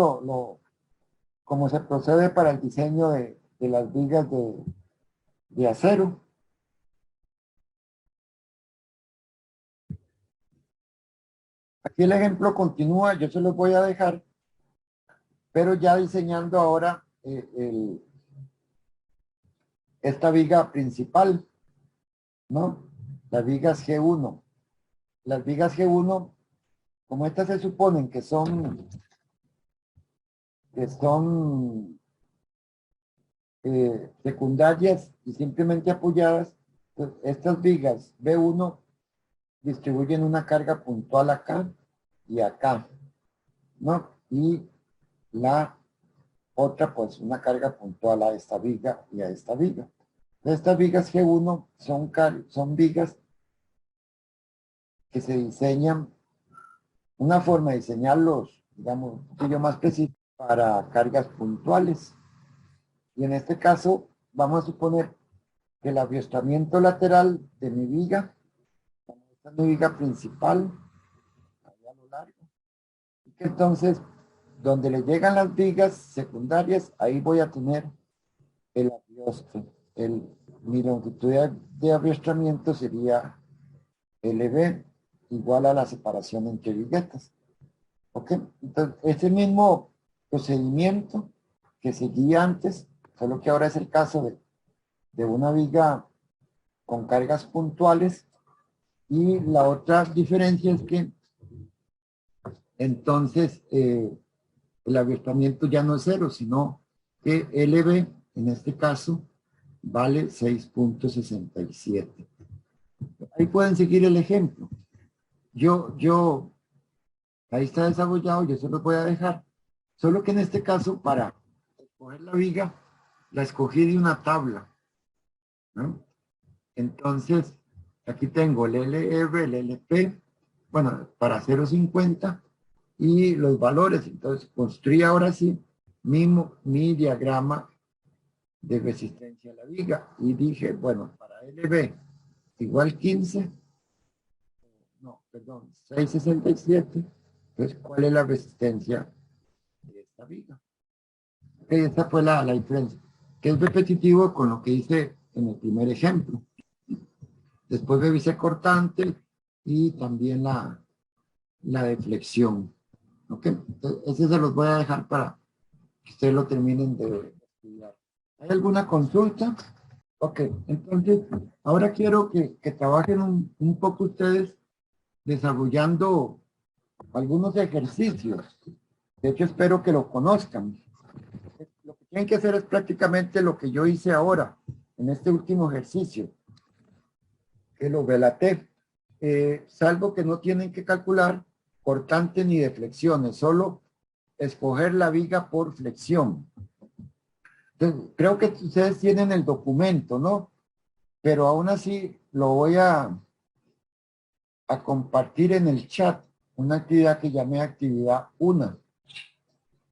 cómo se procede para el diseño de las vigas de acero. Aquí el ejemplo continúa, yo se los voy a dejar, pero ya diseñando ahora esta viga principal, ¿no? Las vigas G1. Las vigas G1, como estas se suponen que son secundarias y simplemente apoyadas, pues estas vigas B1 distribuyen una carga puntual acá y acá, ¿no? Y la otra, pues una carga puntual a esta viga y a esta viga. Estas vigas G1 son vigas que se diseñan, una forma de diseñarlos, digamos, un poquillo más preciso para cargas puntuales. Y en este caso, vamos a suponer que el aviostramiento lateral de mi viga, esta es mi viga principal, ahí a lo largo, y que entonces, donde le llegan las vigas secundarias, ahí voy a tener el aviostre. Mi longitud de aviostramiento sería LB igual a la separación entre viguetas. ¿Ok? Entonces, ese mismo procedimiento que seguía antes, solo que ahora es el caso de una viga con cargas puntuales, y la otra diferencia es que entonces el aviostramiento ya no es 0, sino que LB en este caso vale 6.67. Ahí pueden seguir el ejemplo. Ahí está desarrollado, yo se los voy a dejar. Solo que en este caso, para escoger la viga, la escogí de una tabla, ¿no? Entonces, aquí tengo el LR, el LP, bueno, para 0.50 y los valores. Entonces, construí ahora sí mi diagrama de resistencia a la viga y dije, bueno, para LB igual 15, no, perdón, 6.67. Entonces, ¿cuál es la resistencia de esta viga? Okay, esta fue la diferencia, que es repetitivo con lo que hice en el primer ejemplo. Después revisé cortante y también la deflexión. ¿Ok? Entonces, ese se los voy a dejar para que ustedes lo terminen de estudiar. ¿Hay alguna consulta? Ok, entonces ahora quiero que trabajen un poco ustedes desarrollando algunos ejercicios. De hecho, espero que lo conozcan. Lo que tienen que hacer es prácticamente lo que yo hice ahora, en este último ejercicio, que lo relaté. Salvo que no tienen que calcular cortante ni deflexiones, solo escoger la viga por flexión. Entonces, creo que ustedes tienen el documento, ¿no? Pero aún así lo voy a compartir en el chat, una actividad que llamé actividad 1,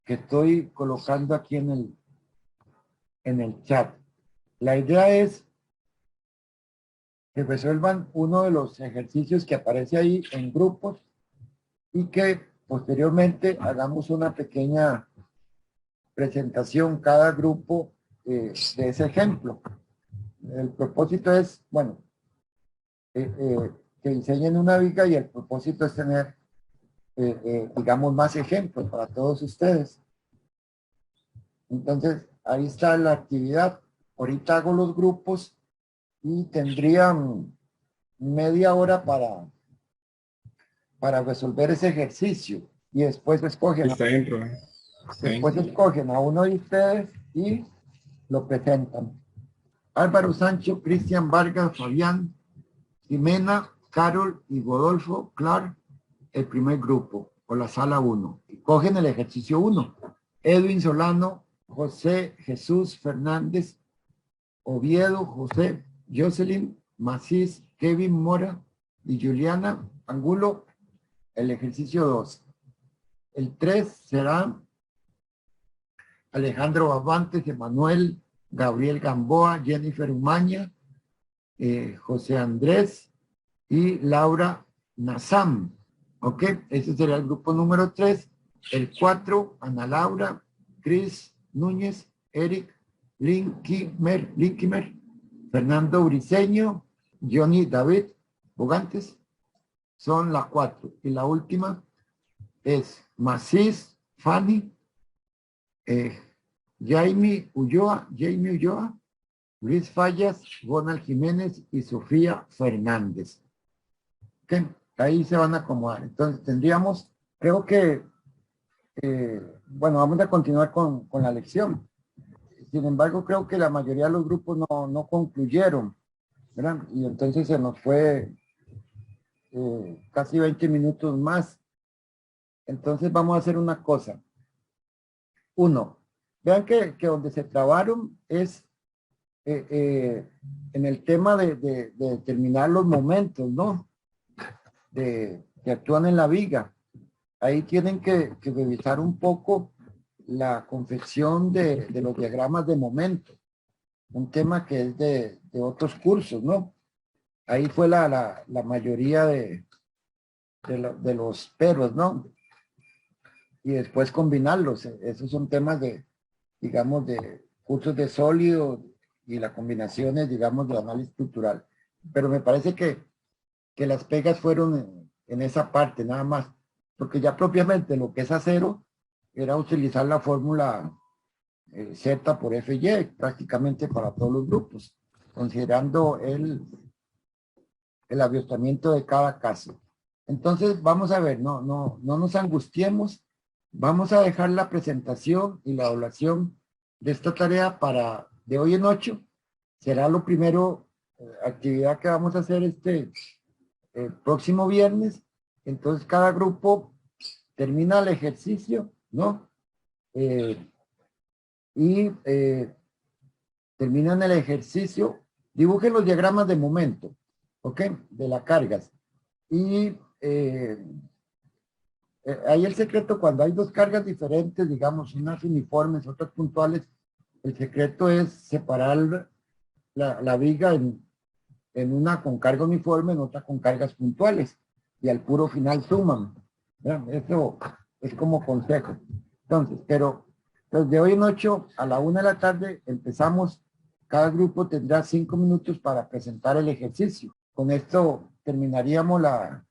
que estoy colocando aquí en el chat. La idea es que resuelvan uno de los ejercicios que aparece ahí en grupos y que posteriormente hagamos una pequeña presentación cada grupo de ese ejemplo. El propósito es, bueno, que diseñen una viga y el propósito es tener, digamos, más ejemplos para todos ustedes. Entonces, ahí está la actividad. Ahorita hago los grupos y tendrían media hora para resolver ese ejercicio. Y después escogen, Está bien, profe. después escogen a uno de ustedes y lo presentan. Álvaro Sancho, Cristian Vargas, Fabián, Jimena, Carol y Rodolfo Clark, el primer grupo, o la sala 1. Y cogen el ejercicio 1. Edwin Solano, José Jesús Fernández, Oviedo, José, Jocelyn, Macís, Kevin Mora y Juliana Angulo, el ejercicio 2. El 3 será Alejandro Avantes, Emanuel, Gabriel Gamboa, Jennifer Umaña, José Andrés y Laura Nazam. ¿Ok? Ese será el grupo número 3. El 4, Ana Laura, Cris Núñez, Eric Linkimer, Fernando Briceño, Johnny David Bogantes. Son las 4. Y la última es Macís, Fanny, Jamie Ulloa, Luis Fallas, Ronald Jiménez y Sofía Fernández. ¿Okay? Ahí se van a acomodar. Entonces tendríamos, creo que, bueno, vamos a continuar con la lección. Sin embargo, creo que la mayoría de los grupos no concluyeron, ¿verdad? Y entonces se nos fue casi 20 minutos más. Entonces vamos a hacer una cosa. 1, vean que donde se trabaron es en el tema de determinar los momentos, ¿no? que actúan en la viga. Ahí tienen que revisar un poco la confección de los diagramas de momento, un tema que es de otros cursos, ¿no? Ahí fue la mayoría de los peros, ¿no? Y después combinarlos. Esos son temas de, digamos, de cursos de sólido y las combinaciones, digamos, de análisis estructural. Pero me parece que las pegas fueron en esa parte, nada más. Porque ya propiamente lo que es acero era utilizar la fórmula Z por FY prácticamente para todos los grupos, considerando el aviostamiento de cada caso. Entonces, vamos a ver, no nos angustiemos. Vamos a dejar la presentación y la evaluación de esta tarea para de hoy en 8. Será lo primero, actividad que vamos a hacer próximo viernes. Entonces, cada grupo termina el ejercicio, ¿no? Terminan el ejercicio, dibujen los diagramas de momento, ¿ok? De las cargas. Y ahí el secreto, cuando hay dos cargas diferentes, digamos, unas uniformes, otras puntuales, el secreto es separar la viga en una con carga uniforme, en otra con cargas puntuales, y al puro final suman. ¿Verdad? Eso es como consejo. Entonces, de hoy en 8 a la 1 de la tarde empezamos. Cada grupo tendrá 5 minutos para presentar el ejercicio. Con esto terminaríamos la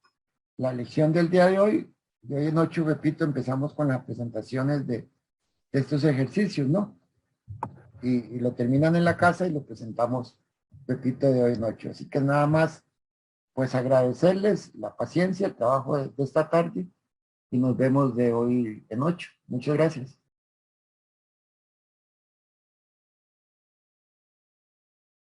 lección del día de hoy. De hoy en 8, repito, empezamos con las presentaciones de estos ejercicios, ¿no? Y lo terminan en la casa y lo presentamos, repito, de hoy en 8. Así que nada más, pues agradecerles la paciencia, el trabajo de esta tarde y nos vemos de hoy en 8. Muchas gracias.